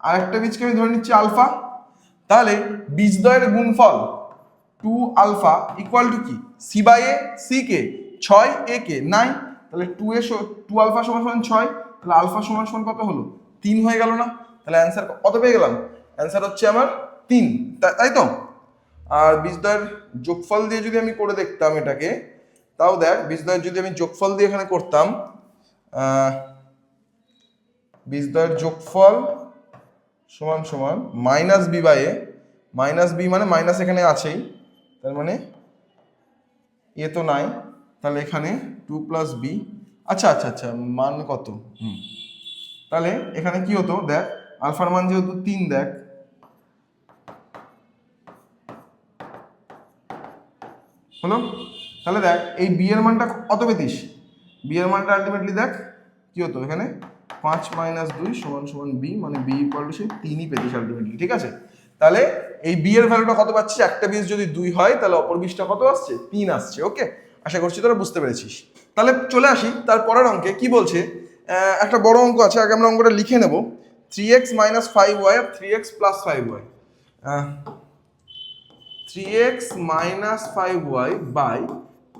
আর একটা বীজকে আমি ধরে নিচ্ছি আলফা, তাহলে বীজদ্বয়ের গুণফল 2 আলফা ইকুয়াল টু কি? C by A, C K 6, এ কে 9, তাহলে 2 আলফা সমান সমান 6, তাহলে আলফা সমান সমান কত হলো? 3 হয়ে গেল না? তাহলে অ্যান্সার কত পেয়ে গেলাম? অ্যান্সার হচ্ছে আমার 3, তাই তো? আর বীজদ্বয়ের যোগফল দিয়ে যদি আমি করে দেখতাম এটাকে, তাও দেখ বীজদ্বয়ের যদি আমি যোগফল দিয়ে এখানে করতাম, বীজদ্বয়ের যোগফল সমান সমান minus B by A, minus B মানে মাইনাস এখানে আছেই, তার মানে এ তো নাই, তাহলে এখানে 2 প্লাস বি, আচ্ছা আচ্ছা আচ্ছা মান কত, তাহলে এখানে কি হতো দেখ, আলফার মান যেহেতু 3, দেখ হলো, তাহলে দেখ এই বি এর মানটা কত পেতিস, বি এর মানটা আলটিমেটলি দেখ কি হতো এখানে 5 মাইনাস 2 সমান সমান বি, মানে বি ইকুয়াল টু সেই 3ই পেতিস আলটিমেটলি, ঠিক আছে? তাহলে এই বি এর ভ্যালুটা কত পাচ্ছিস, একটা বীজ যদি 2 হয় তাহলে অপর বীজটা কত আসছে? 3 আসছে। ওকে, আশা করছি তোরা বুঝতে পেরেছিস। তাহলে চলে আসি তার পরের অঙ্কে, কি বলছে, একটা বড় অঙ্ক আছে, আগে আমরা অঙ্কটা লিখে নেব। 3x মাইনাস 5y আর 3x plus 5y, 3x minus 5y by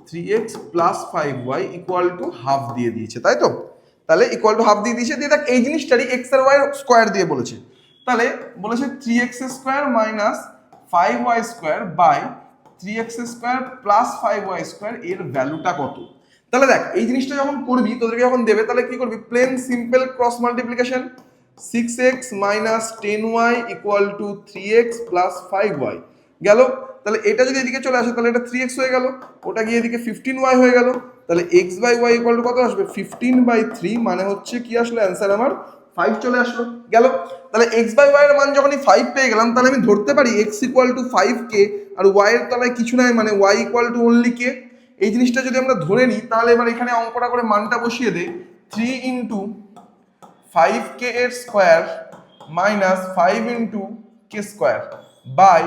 3x plus 5y equal to half দিয়ে দিয়েছে, তাই তো? তাহলে ইকুয়াল টু হাফ দিয়ে দিয়েছে, দিয়ে দেখ এই জিনিসটারই x আর y স্কোয়ার দিয়ে বলেছে, তাহলে বলেছে 3x square minus 5y square by 3x square plus 5y square এর ভ্যালুটা কত? তাহলে দেখ এই জিনিসটা যখন করবি, তোদেরকে যখন দেবে, তাহলে কি করবি, plain simple cross multiplication, 6x minus 10y equal to 3x plus 5y গেল। তাহলে এটা যদি এদিকে চলে আসে তাহলে এটা 3x হয়ে গেল, ওটা গিয়ে এদিকে 15y হয়ে গেল, তাহলে x by y equal to কত আসবে? 15/3, মানে হচ্ছে কি আসলে অ্যান্সার আমার 5 চলে আসলো, গেল। তাহলে x বাই y এর মান যখনই 5 পেয়ে গেলাম, তাহলে আমি ধরতে পারি x ইকুয়াল টু 5k আর y এর তলায় কিছু নাই, মানে y equal to only k। এই জিনিসটা যদি আমরা ধরে নিই, তাহলে এবার এখানে অঙ্কটা করে মানটা বসিয়ে দে, 3 ইন্টু 5k এর square minus 5 into k square by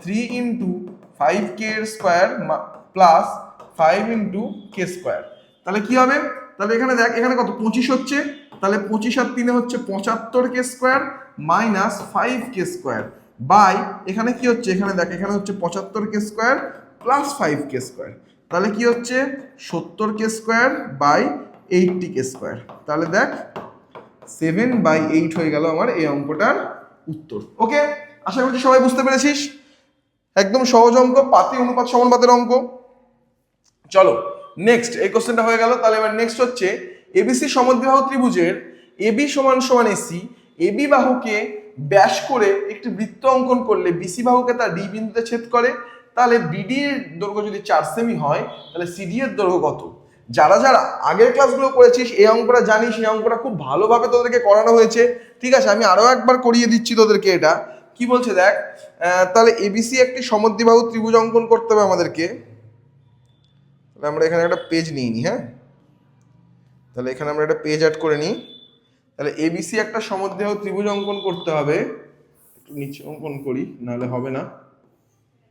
3 into 5k এর square plus 5 into k square. তাহলে কি হবে? তাহলে এখানে দেখ এখানে কত 25 হচ্ছে, তাহলে 25 আর 3 হচ্ছে 75k square minus 5k square by এখানে কি হচ্ছে, এখানে দেখ এখানে হচ্ছে 75k square plus 5k square, তাহলে কি হচ্ছে 70k square by 80k square. তাহলে দেখ 7/8 হয়ে গেল আমার এই অঙ্কটার উত্তর। ওকে, আশা করছি সবাই বুঝতে পেরেছিস, একদম সহজ অঙ্ক, পাতি অনুপাত সমানুপাতের অঙ্ক। চলো নেক্সট, এই কোশ্চেনটা হয়ে গেল। তাহলে এবার নেক্সট হচ্ছে এবিসি সমদ্বিবাহু ত্রিভুজের এবি সমান সমান এসি, এবি বাহুকে ব্যাস করে একটি বৃত্ত অঙ্কন করলে বিসি বাহুকে তার ডি বিন্দুতে ছেদ করে, তাহলে বিডি এর দৈর্ঘ্য যদি 4 সেমি হয় তাহলে সিডি এর দৈর্ঘ্য কত? যারা যারা আগের ক্লাসগুলো করেছিস এই অঙ্কটা জানিস, এই অঙ্কটা খুব ভালোভাবে তোদেরকে করানো হয়েছে, ঠিক আছে? আমি আরো একবার করিয়ে দিচ্ছি তোদেরকে। এটা কি বলছে দেখ, তাহলে এবিসি একটি সমদ্বিবাহু ত্রিভুজ অঙ্কন করতে হবে আমাদেরকে। তাহলে আমরা এখানে একটা পেজ নিয়ে নিই, হ্যাঁ, তাহলে এখানে আমরা একটা পেজ অ্যাড করে নিই। তাহলে এবিসি একটা সমদ্বিবাহু ত্রিভুজ অঙ্কন করতে হবে, একটু নিচে অঙ্কন করি নাহলে হবে না।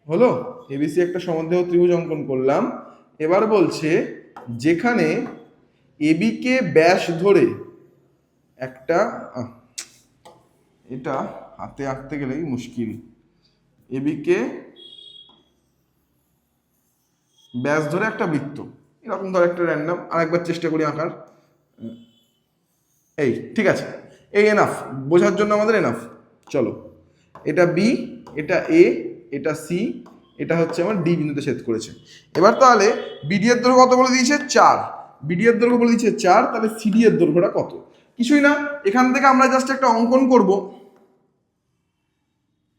হলো, এবিসি একটা সমদ্বিবাহু ত্রিভুজ অঙ্কন করলাম। এবার বলছে যেখানে এবি কে ব্যাস ধরে একটা, এটা হাতে আঁকতে গেলেই মুশকিল, এবি কে ব্যাস ধরে একটা বৃত্ত, এরকম ধর একটা র্যান্ডম, আরেকবার চেষ্টা করি আঁকার, এই ঠিক আছে, এই এনাফ, বোঝার জন্য আমাদের এনাফ। চলো, এটা বি, এটা এ, এটা সি, এটা হচ্ছে আমার ডি বিন্দুতে ছেদ করেছে। এবার তাহলে বিডি এর দৈর্ঘ্য কত বলে দিয়েছে? 4, বিডি এর দৈর্ঘ্য বলে দিয়েছে 4, তাহলে সিডি এর দৈর্ঘ্যটা কত? কিছুই না, এখান থেকে আমরা জাস্ট একটা অঙ্কন করব,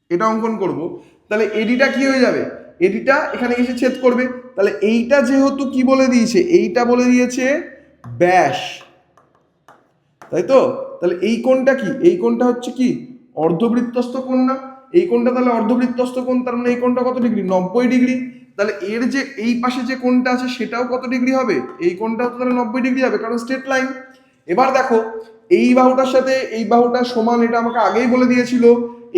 এটা অঙ্কন করব, তাহলে এডিটা কি হয়ে যাবে, এডিটা এখানে এসে ছেদ করবে, তাহলে এইটা যেহেতু কি বলে দিয়েছে, এইটা বলে দিয়েছে ব্যাস, তাই তো, তাহলে এই কোণটা কি, এই কোণটা হচ্ছে কি অর্ধবৃত্তস্থ কোণ না, এই কোণটা তাহলে অর্ধবৃত্তস্থ কোণ, তার মানে এই কোণটা কত ডিগ্রি, 90 ডিগ্রি। তাহলে এর যে এই পাশে যে কোণটা আছে সেটাও কত ডিগ্রি হবে, এই কোণটাও তাহলে 90 ডিগ্রি হবে, কারণ স্ট্রেট লাইন। এবার দেখো এই বাহুটার সাথে এই বাহুটা সমান, এটা আমাকে আগেই বলে দিয়েছিল,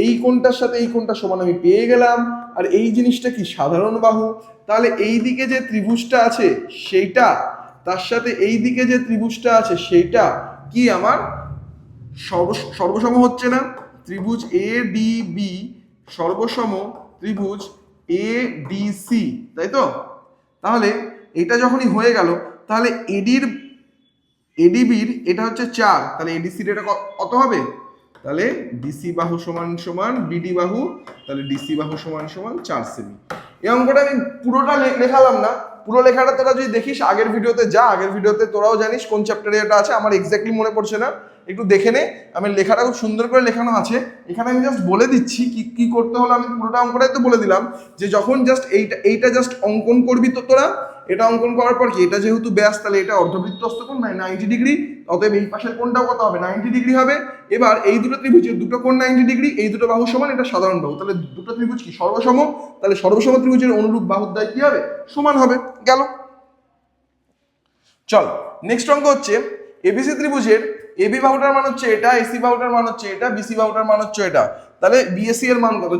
এই কোণটার সাথে এই কোণটা সমান আমি পেয়ে গেলাম, আর এই জিনিসটা কি সাধারণ বাহু, তাহলে এই দিকে যে ত্রিভুজটা আছে সেইটা, তার সাথে এই দিকে যে ত্রিভুজটা আছে সেইটা কি আমার সর্বসম হচ্ছে না, ত্রিভুজ এ ডি বি সর্বসম ত্রিভুজ এ ডি সি, তাই তো। তাহলে এটা যখনই হয়ে গেল, তাহলে এডিবির এটা হচ্ছে 4, তাহলে এডিসির এটা কত হবে, তাহলে ডিসি বাহু সমান সমান বিডি বাহু, তাহলে ডিসি বাহু সমান সমান 4 সেমি। এই অঙ্কটা আমি পুরোটা লেখালাম না, পুরো লেখাটা তোরা যদি দেখিস আগের ভিডিওতে যা, আগের ভিডিওতে তোরাও জানিস কোন চ্যাপ্টারে এটা আছে, আমার এক্স্যাক্টলি মনে পড়ছে না, একটু দেখে নে, আমি লেখাটা খুব সুন্দর করে লেখানো আছে এখানে, আমি জাস্ট বলে দিচ্ছি কি কি করতে হলো, আমি পুরোটা অঙ্কটাই তো বলে দিলাম, যে যখন জাস্ট এইটা জাস্ট অঙ্কন করবি তো তোরা, এটা অঙ্কন করার পর কি, এটা যেহেতু ব্যাস তাহলে এটা অর্ধবৃত্তস্থ কোণ 90 ডিগ্রি, অতএব এই পাশের কোণটাও কত হবে, 90 ডিগ্রি হবে। এবার এই দুটো ত্রিভুজের দুটো কোণ 90 ডিগ্রি, এই দুটো বাহু সমান, এটা সাধারণ বাহু, তাহলে দুটো ত্রিভুজ কি সর্বসম, তাহলে সর্বসম ত্রিভুজের অনুরূপ বাহুর দ্বয় কি হবে, সমান হবে, গেল। চল নেক্সট অঙ্ক হচ্ছে এবিসি ত্রিভুজের এবি বাহুটার মান হচ্ছে এটা, এসি বাহুটার মান হচ্ছে এটা, বিসি বাহুটার মান হচ্ছে এটা, তাহলে বিএসি এর মান কত।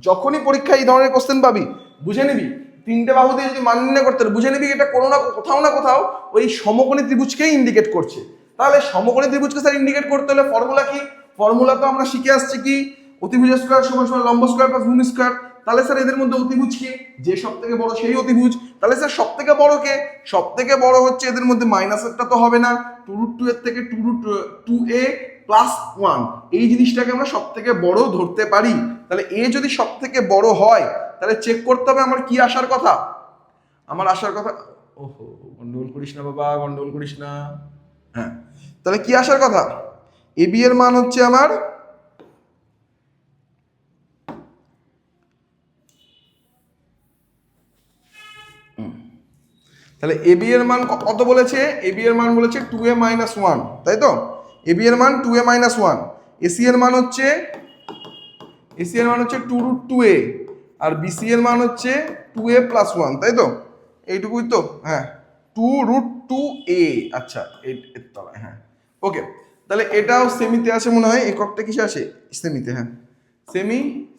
যখনই পরীক্ষায় এই ধরনের কোশ্চেন পাবি বুঝে নিবি, তিনটে বাহুতে যদি মান নির্ণয় করতে বুঝে নিবি এটা কোনো না কোথাও ওই সমকোণী ত্রিভুজকেই ইন্ডিকেট করছে। তাহলে সমকোণী ত্রিভুজকে স্যার ইন্ডিকেট করতে হলে ফর্মুলা কি, ফর্মুলা তো আমরা শিখে আসছি কি, অতিভুজ স্কয়ার সমান সমান লম্ব স্কয়ার প্লাস ভূমি স্কয়ার। তাহলে স্যার এদের মধ্যে অতিভুজ কি, যে সব থেকে বড় সেই অতিভুজ, তাহলে স্যার সব থেকে বড় কে, সব থেকে বড় হচ্ছে এদের মধ্যে মাইনাসেরটা তো হবে না, 2√2 এর থেকে 2√2a প্লাস 1, এই জিনিসটাকে আমরা সব থেকে বড় ধরতে পারি। তাহলে এ যদি সব থেকে বড় হয় তাহলে চেক করতে হবে আমার কি আসার কথা, আমার আসার কথা, ওহো গন্ডগোল করিস না বাবা, গন্ডগোল করিস না, হ্যাঁ তাহলে কি আসার কথা, এ বি এর মান হচ্ছে আমার তাহলে এবি এর মান কত বলেছে, এবি এর মান বলেছে 2a - 1, তাই তো, এবি এর মান 2a - 1, এসি এর মান হচ্ছে 2√2a, আর বিসি এর মান হচ্ছে 2a + 1, তাই তো, এইটুকুই তো, হ্যাঁ 2√2a, আচ্ছা এর তলায়, হ্যাঁ ওকে। তাহলে এটাও সেমিতে আছে মনে হয়, এককটা কিসে আসে, সেমিতে, হ্যাঁ সেমি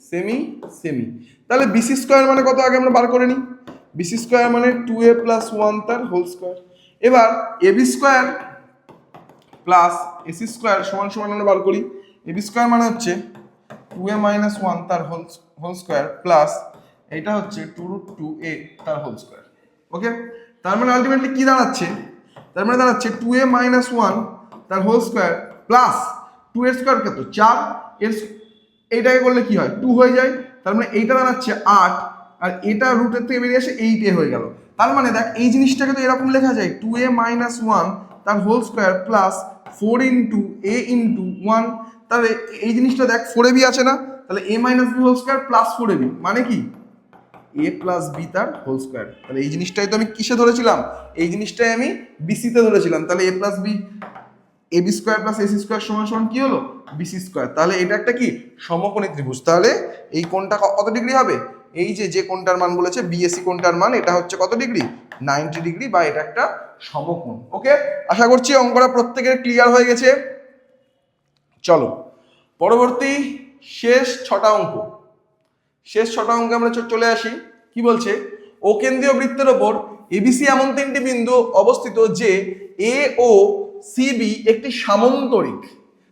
সেমি সেমি। তাহলে বিসি স্কয়ার মানে কত আগে আমরা বার করে নিই, বিসি স্কয়ার মানে 2a + 1 তার হোল স্কয়ার। এবার AB square plus AC square সমান সমান আমরা বার করি, এবি স্কয়ার মানে হচ্ছে 2a - 1 তার হোল স্কয়ার প্লাস এটা হচ্ছে 2√2a তার হোল স্কয়ার। ওকে, তার মানে আলটিমেটলি কি দাঁড়াচ্ছে, তার মানে দাঁড়াচ্ছে 2a - 1 তার হোল স্কয়ার প্লাস 2 এর স্কয়ার কত 4, এর এইটাকে করলে কি হয় 2 হয়ে যায়, তার মানে এইটা দাঁড়াচ্ছে 8, আর এটা রুটের থেকে বেরিয়ে আসে 8a হয়ে গেল। তার মানে দেখ এই জিনিসটাকে তো এরকম লেখা যায় 2a - 1 তার হোল স্কয়ার প্লাস 4 × a × 1, তাহলে এই জিনিসটা দেখ 4ab আছে না, তাহলে a - b whole square plus 4ab মানে কি a + b তার হোল স্কয়ার। তাহলে এই জিনিসটাই তো আমি কিসে ধরেছিলাম, এই জিনিসটাই আমি বিসিতে ধরেছিলাম, তাহলে a + b ab square plus ac square সমান সমান কি হলো বিসি স্কয়ার। তাহলে এটা একটা কি সমকোণী ত্রিভুজ, তাহলে এই কোণটা কত ডিগ্রি হবে, এই যে কোণটার মান বলেছে বিএসি কোণটার মান এটা হচ্ছে কত ডিগ্রি 90 ডিগ্রি, বা এটা একটা সমকোণ। ওকে, আশা করছি অঙ্কটা প্রত্যেকের ক্লিয়ার হয়ে গেছে। চলো পরবর্তী শেষ ছটা অঙ্কে আমরা চলে আসি। কি বলছে, ও কেন্দ্রীয় বৃত্তের ওপর এবিসি এমন তিনটি বিন্দু অবস্থিত যে এ ও সিবি একটি সামন্তরিক।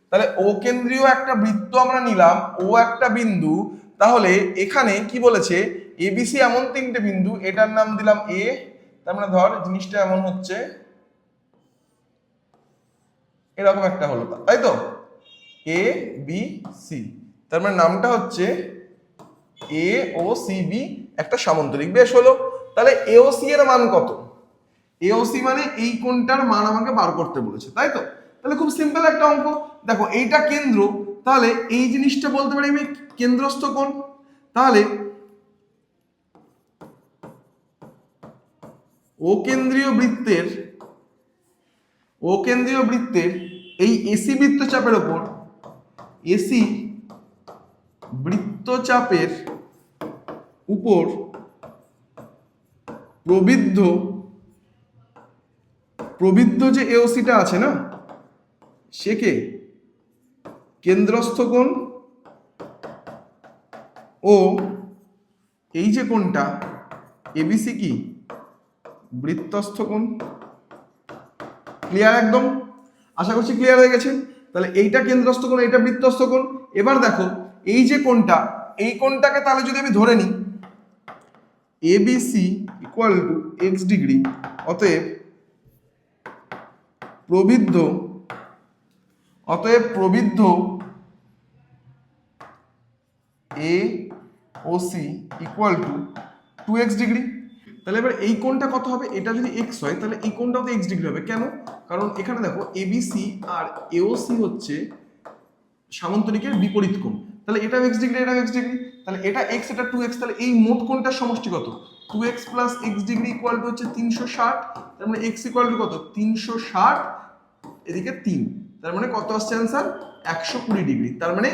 তাহলে ও কেন্দ্রীয় একটা বৃত্ত আমরা নিলাম, ও একটা বিন্দু, তাহলে এখানে কি বলেছে এবিসি এমন তিনটে বিন্দু, এটার নাম দিলাম এ, তার মানে ধর জিনিসটা এমন হচ্ছে এরকম একটা হলো, তাই তো এ বি সি, তার মানে নামটা হচ্ছে এ ও সি বি একটা সামন্তরিক, বেশ হলো। তাহলে এওসি এর মান কত, এওসি মানে এই কোণটার মান আমাকে বার করতে বলেছে, তাই তো। তাহলে খুব সিম্পল একটা অঙ্ক। দেখো এইটা কেন্দ্র, তাহলে এই জিনিসটা বলতে পারি আমি কেন্দ্রস্থ কোণ। তাহলে অকেন্দ্রীয় বৃত্তের এই এসি বৃত্তচাপের ওপর প্রবৃদ্ধ যে এওসিটা আছে না, সেকে কেন্দ্রস্থ কোণ, ও এই যে কোণটা এবিসি কি বৃত্তস্থ কোণ। ক্লিয়ার? একদম আশা করছি ক্লিয়ার হয়ে গেছে। তাহলে এইটা কেন্দ্রস্থ কোণ, এইটা বৃত্তস্থ কোণ। এবার দেখো এই যে কোণটা, এই কোণটাকে তাহলে যদি আমি ধরে নিই ABC equal to X degree, অতএব প্রবৃদ্ধ A O C equal to 2x degree. তাহলে এবার এই কোণটা কত হবে? এটা যদি x হয় তাহলে এই কোণটাও তো x ডিগ্রি হবে। কেন? কারণ এখানে দেখো এবিসি আর এওসি হচ্ছে সামান্তরিকের বিপরীত কোণ। তাহলে এটা x ডিগ্রি, এটা x ডিগ্রি, তাহলে এটা x, এটা 2x, তাহলে এই মোট কোণটার সমষ্টি কত? 2x plus x degree equal to হচ্ছে 360। তার মানে x ইকুয়াল টু কত? 360, এদিকে 3, তার মানে কত আসছে অ্যান্সার? 120 ডিগ্রি। তার মানে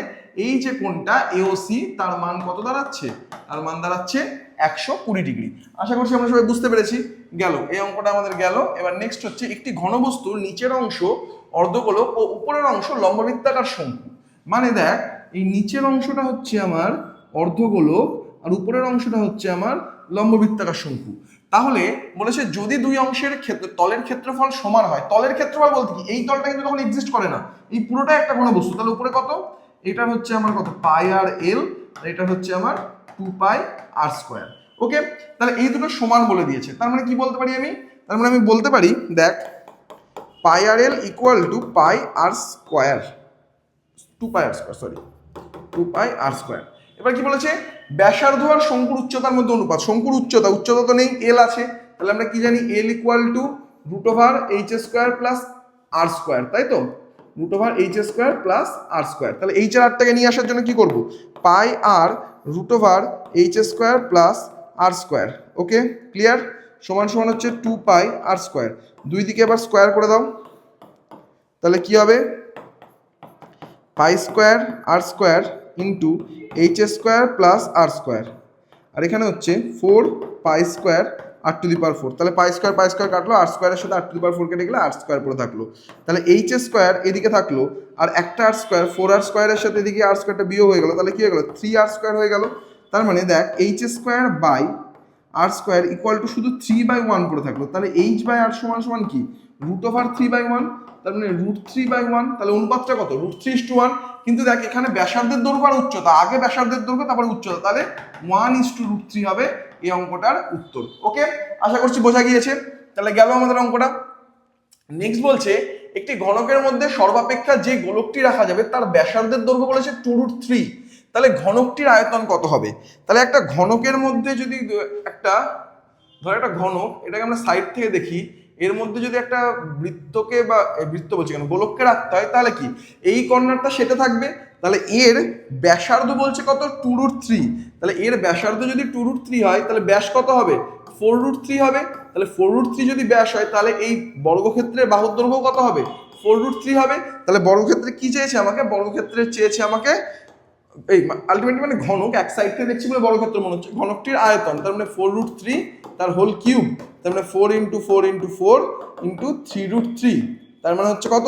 এই যে কোণটা এওসি তার মান কত দাঁড়াচ্ছে? তার মান দাঁড়াচ্ছে 120 ডিগ্রি। আশা করছি আমরা সবাই বুঝতে পেরেছি। গেল এই অঙ্কটা আমাদের গেল। এবার নেক্সট হচ্ছে একটি ঘনবস্তুর নিচের অংশ অর্ধগোলক ও উপরের অংশ লম্ববৃত্তাকার শঙ্কু। মানে দেখ এই নিচের অংশটা হচ্ছে আমার অর্ধগোলক আর উপরের অংশটা হচ্ছে আমার লম্ববৃত্তাকার শঙ্কু। তাহলে বলেছে যদি দুই অংশের তলের ক্ষেত্রফল সমান হয়, তলের ক্ষেত্রফল বলতে কি এই তলটা কিন্তু তখন এক্সিস্ট করে না, এই পুরোটাই একটা ঘনবস্তু। তাহলে উপরে কত? এটা হচ্ছে আমার কত? পাই আর এল, আর এটা হচ্ছে আমার 2 পাই আর স্কয়ার। ওকে, তাহলে এই দুটো সমান বলে দিয়েছে। তার মানে কি বলতে পারি আমি? তার মানে আমি বলতে পারি দেখ pi R L equal to pi R square, 2 pi R square, sorry 2 pi R square. এবার কি বলেছে? ব্যাসার্ধ আর শঙ্কুর উচ্চতার মধ্যে অনুপাত। শঙ্কুর উচ্চতা তো নেই, এল আছে, তাহলে আমরা কি জানি? L equal to root over H square plus R square, তাই তো? Root over H square plus R square. তাহলে এইচ আর আরটাকে নিয়ে আসার জন্য কি করব? Pi R root over H square plus R square. Okay, clear? সমান সমান হচ্ছে 2 পাই আর স্কয়ার। দুই দিকে এবার স্কয়ার করে দাও, তাহলে কি হবে? Pi square R square into H square plus R square, আর এখানে হচ্ছে 4 পাই স্কয়ার আর টু দি পাওয়ার 4। তাহলে পাই স্কয়ার কাটলো, আর স্কয়ারের সাথে আর টু দি পাওয়ার 4 কেটে গেলে আর স্কয়ার পড়ে থাকলো। তাহলে এইচ স্কয়ার এদিকে থাকলো, আর একটা আর স্কয়ার 4 আর স্কয়ারের সাথে এদিকে আর স্কয়ারটা বিয়োগ হয়ে গেল, তাহলে কি হয়ে গেল? 3 আর স্কয়ার হয়ে গেল। তার মানে দেখ h square by r square equal to শুধু 3/1 পড়ে থাকলো। তাহলে এইচ বাই আর সমান সমান কি? রুট ওভার 3/1, তার মানে রুট 3/1। তাহলে অনুপাতটা কত? রুট 3:1। কিন্তু দেখ এখানে ব্যাসার্ধের দৈর্ঘ্য আর উচ্চতা, আগে ব্যাসার্ধের দৈর্ঘ্য তারপরে উচ্চতা, তাহলে 1:√3 হবে এই অঙ্কটার উত্তর। ওকে, আশা করছি বোঝা গিয়েছে। তাহলে গেল আমাদের অঙ্কটা। নেক্সট বলছে একটি ঘনকের মধ্যে সর্বাপেক্ষা যে গোলকটি রাখা যাবে তার ব্যাসার্ধের দৈর্ঘ্য বলেছে 2√3। তাহলে ঘনকটির আয়তন কত হবে? তাহলে একটা ঘনকের মধ্যে যদি একটা ধর একটা ঘনক, এটাকে আমরা সাইড থেকে দেখি, এর মধ্যে যদি একটা বৃত্তকে বা বৃত্ত বলছি কেন, গোলককে রাখতে হয়, তাহলে কি এই কর্নারটা সেটা থাকবে। তাহলে এর ব্যাসার্ধ বলছে কত? 2√3। তাহলে এর ব্যাসার্ধ যদি 2√3 হয় তাহলে ব্যাস কত হবে? 4√3 হবে। তাহলে 4√3 যদি ব্যাস হয় তাহলে এই বর্গক্ষেত্রের বাহুর দৈর্ঘ্য কত হবে? 4√3 হবে। তাহলে বর্গক্ষেত্রে কি চেয়েছে আমাকে? বর্গক্ষেত্রে চেয়েছে আমাকে এই আলটিমেটলি মানে ঘনক, এক সাইড থেকে দেখছি বলে বর্গক্ষেত্র মনে হচ্ছে, ঘনকটির আয়তন তার মানে 4√3 তার হোল কিউব, তার মানে 4 × 4 × 4 × 3√3, তার মানে হচ্ছে কত?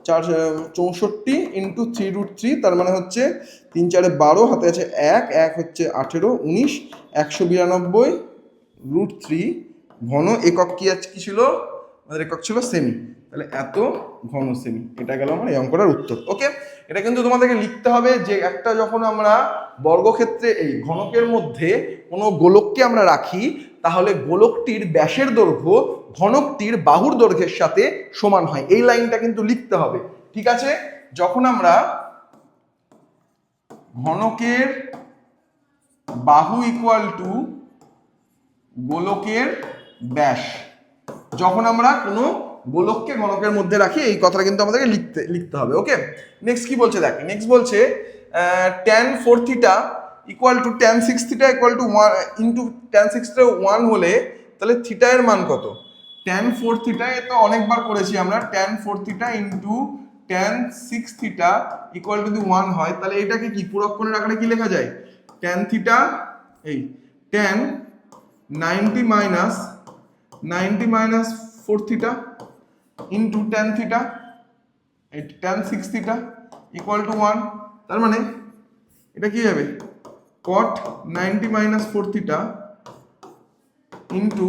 64 × 3√3, তার মানে হচ্ছে 3 × 4 = 12, হাতে আছে 1, 1 হচ্ছে 18, 19, 192√3 ঘন। একক কি ছিল? আমাদের একক ছিল সেমি। তাহলে এত ঘন সেমি, এটা গেল আমার এই অঙ্কটার উত্তর। ওকে, এটা কিন্তু তোমাদেরকে লিখতে হবে যে একটা যখন আমরা বর্গক্ষেত্রে এই ঘনকের মধ্যে কোনো গোলককে আমরা রাখি, তাহলে গোলকটির ব্যাসের দৈর্ঘ্য ঘনকটির বাহুর দৈর্ঘ্যের সাথে সমান হয়, এই লাইনটা কিন্তু লিখতে হবে। ঠিক আছে, যখন আমরা ঘনকের বাহু ইকুয়াল টু গোলকের ব্যাস, যখন আমরা কোনো গোলককে গণকের মধ্যে রাখি, এই কথাটা কিন্তু আমাদেরকে লিখতে হবে। ওকে, নেক্সট কি বলছে দেখ, নেক্সট বলছে tan 4 theta equal two tan 6 theta equal two 1 into tan 6 theta 1 হলে তাহলে থিটা এর মান কত? tan 4 থিটা এ তো অনেকবার করেছি আমরা, tan 4 theta into tan 6 theta equal two যদি 1 হয় তাহলে এটাকে কি পূরক কোণের আকারে কি লেখা যায়? tan থিটা এই tan 90 minus 4 theta into tan theta এই tan 6 থিটা ইকুয়াল টু 1, তার মানে এটা কি হবে cot 90 minus 4 theta into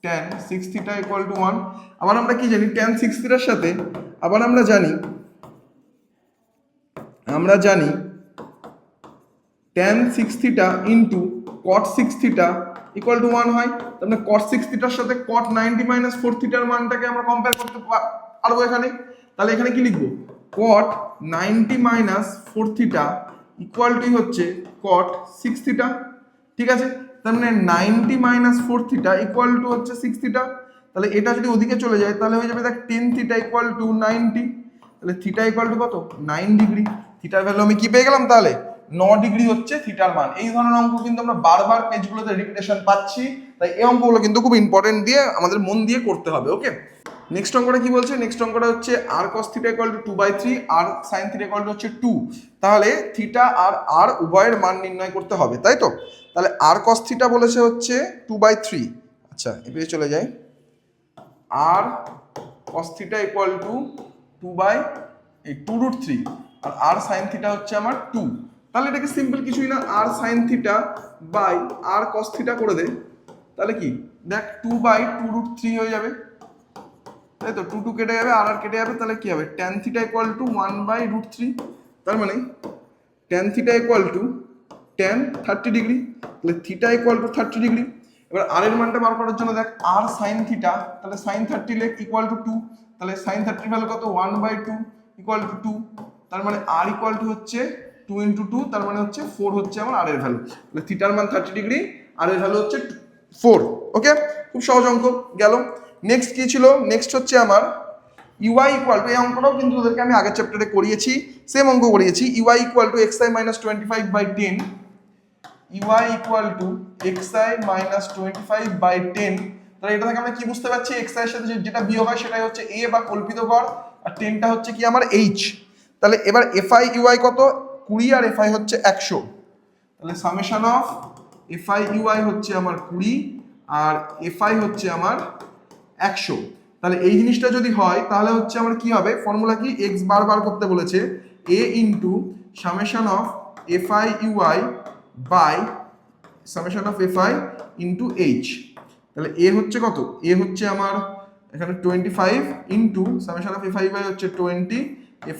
tan 6 theta equal two 1। আবার আমরা কি জানি tan 6 থিটার সাথে আবার আমরা জানি tan 6 theta into cot 6 theta equal two 1 হয়। তার মানে cot 6 থিটার সাথে cot 90 মাইনাস 4 থিটার মানটাকে আমরা কম্পেয়ার করতে পারবো এখানে। তাহলে এখানে কি লিখবো? cot 90 minus 4 theta equal two হচ্ছে cot 6 থিটা, ঠিক আছে? তার মানে 90 মাইনাস 4 থিটা ইকুয়াল টু হচ্ছে 6 থিটা। তাহলে এটা যদি ওদিকে চলে যায় তাহলে হয়ে যাবে দেখ tan থিটা ইকুয়াল টু 90, তাহলে থিটা ইকুয়াল টু কত? 9 ডিগ্রি। থিটার ভ্যালু আমি কি পেয়ে গেলাম? তাহলে 9 ডিগ্রি হচ্ছে থিটার মান। এই ধরনের অঙ্ক কিন্তু আমরা বারবার পেজগুলোতে রিপিটেশন পাচ্ছি, তাই এই অঙ্কগুলো কিন্তু খুব ইম্পর্টেন্ট দিয়ে আমাদের মন দিয়ে করতে হবে। ওকে, নেক্সট অঙ্কটা কি বলছে? নেক্সট অঙ্কটা হচ্ছে r cos theta equal two 2/3 r sin theta equal two হচ্ছে 2। তাহলে থিটা আর r উভয়ের মান নির্ণয় করতে হবে, তাই তো? তাহলে r cos থিটা বলেছে হচ্ছে 2/3। আচ্ছা, এবারে চলে যাই, r cos theta equal to 2/2√3 আর r sin থিটা হচ্ছে আমার 2। তাহলে এটাকে সিম্পল কিছুই না, r sin theta by r cos theta করে দে, তাহলে কি দেখ 2/2√3 হয়ে যাবে, তাই তো? 2 কেটে যাবে, আর কেটে যাবে, তাহলে কি হবে? tan theta equal two 1/√3। তার মানে tan theta equal two tan 30 degree, তাহলে থিটা ইকুয়াল টু 30 ডিগ্রি। এবার আর এর মানটা বার করার জন্য দেখ r sin থিটা, তাহলে sin 30 লেখ ইকুয়াল টু 2, তাহলে sin 30 ভ্যালু কত? 1/2 ইকুয়াল টু 2। তার মানে r ইকুয়াল টু হচ্ছে 2 ইন্টু 2, তার মানে হচ্ছে 4 হচ্ছে আমার r এর ভ্যালু। তাহলে থিটার মান 30 ডিগ্রি, r এর ভ্যালু হচ্ছে 4। ওকে, খুব সহজ অঙ্ক গেল। নেক্সট কি ছিল? নেক্সট হচ্ছে আমার ইউআই ইকুয়াল টু, এই অঙ্কটাও কিন্তু ওদেরকে আমি আগের চ্যাপ্টারে করিয়েছি, সেম অঙ্ক করিয়েছি। UI equal to xi minus 25/10, UI equal to xi minus 25/10। তাহলে এটা থেকে আমরা কি বুঝতে পারছি? xi এর সাথে যেটা বিয়োগ হয় সেটাই হচ্ছে a বা কল্পিত গড়, আর 10টা হচ্ছে কি আমার h। তাহলে এবার fi ui কত? 20 আর fi হচ্ছে 100। তাহলে সামেশন অফ fi ui হচ্ছে আমার 20 আর fi হচ্ছে আমার 100। তাহলে এই জিনিসটা যদি হয় তাহলে হচ্ছে আমার কি হবে? ফর্মুলা কি? x বার করতে বলেছে, a into summation of fi ui by summation of fi into h। তাহলে a হচ্ছে কত? a হচ্ছে আমার এখানে 25 into summation of fi ui হচ্ছে 20,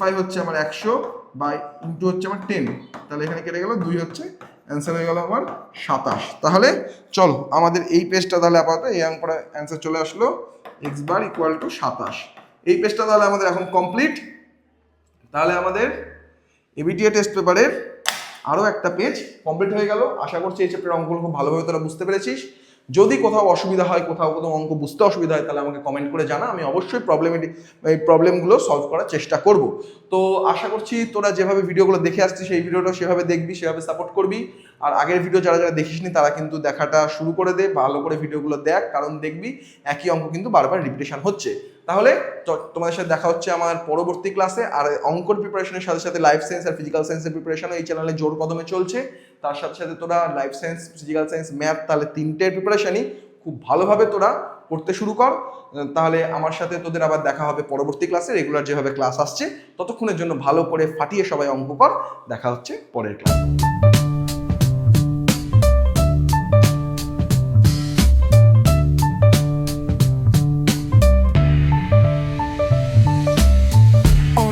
fi হচ্ছে আমার 100 বাই ইন্টু হচ্ছে আমার 10। তাহলে এখানে কেটে গেল 2 হচ্ছে, অ্যান্সার হয়ে গেল আমার 27। তাহলে চলো আমাদের এই পেজটা তাহলে আপাতত এই অঙ্কটা অ্যান্সার চলে আসলো, x বার ইকুয়াল টু 27। এই পেজটা তাহলে আমাদের এখন কমপ্লিট। তাহলে আমাদের এবিটিএ টেস্ট পেপারের আরও একটা পেজ কমপ্লিট হয়ে গেল। আশা করছি এই চ্যাপ্টারের অঙ্কগুলো খুব ভালোভাবে তোরা বুঝতে পেরেছিস। যদি কোথাও অসুবিধা হয়, কোথাও অঙ্ক বুঝতে অসুবিধা হয়, তাহলে আমাকে কমেন্ট করে জানা, আমি অবশ্যই প্রবলেমগুলো সলভ করার চেষ্টা করব। তো আশা করছি তোরা যেভাবে ভিডিওগুলো দেখে আসছিস সেই ভিডিওটা সেভাবে দেখবি, সেভাবে সাপোর্ট করবি। আর আগের ভিডিও যারা দেখিসনি তারা কিন্তু দেখাটা শুরু করে দে, ভালো করে ভিডিওগুলো দেখ, কারণ দেখবি একই অঙ্ক কিন্তু বারবার রিপিটেশন হচ্ছে। তাহলে তোমাদের সাথে দেখা হচ্ছে আমার পরবর্তী ক্লাসে। আর অঙ্কর প্রিপারেশনের সাথে সাথে লাইফ সায়েন্স আর ফিজিক্যাল সায়েন্সের প্রিপারেশনও এই চ্যানেলে জোর কদমে চলছে। তার সাথে সাথে তোরা life science, physical science, math, তাহলে তিনটের প্রিপারেশনই খুব ভালোভাবে তোরা করতে শুরু কর। তাহলে আমার সাথে তোদের আবার দেখা হবে পরবর্তী ক্লাসে। রেগুলার যেভাবে ক্লাস আসছে ততক্ষণের জন্য ভালো করে ফাটিয়ে সবাই অঙ্ক কর। দেখা হচ্ছে পরের ক্লাসে।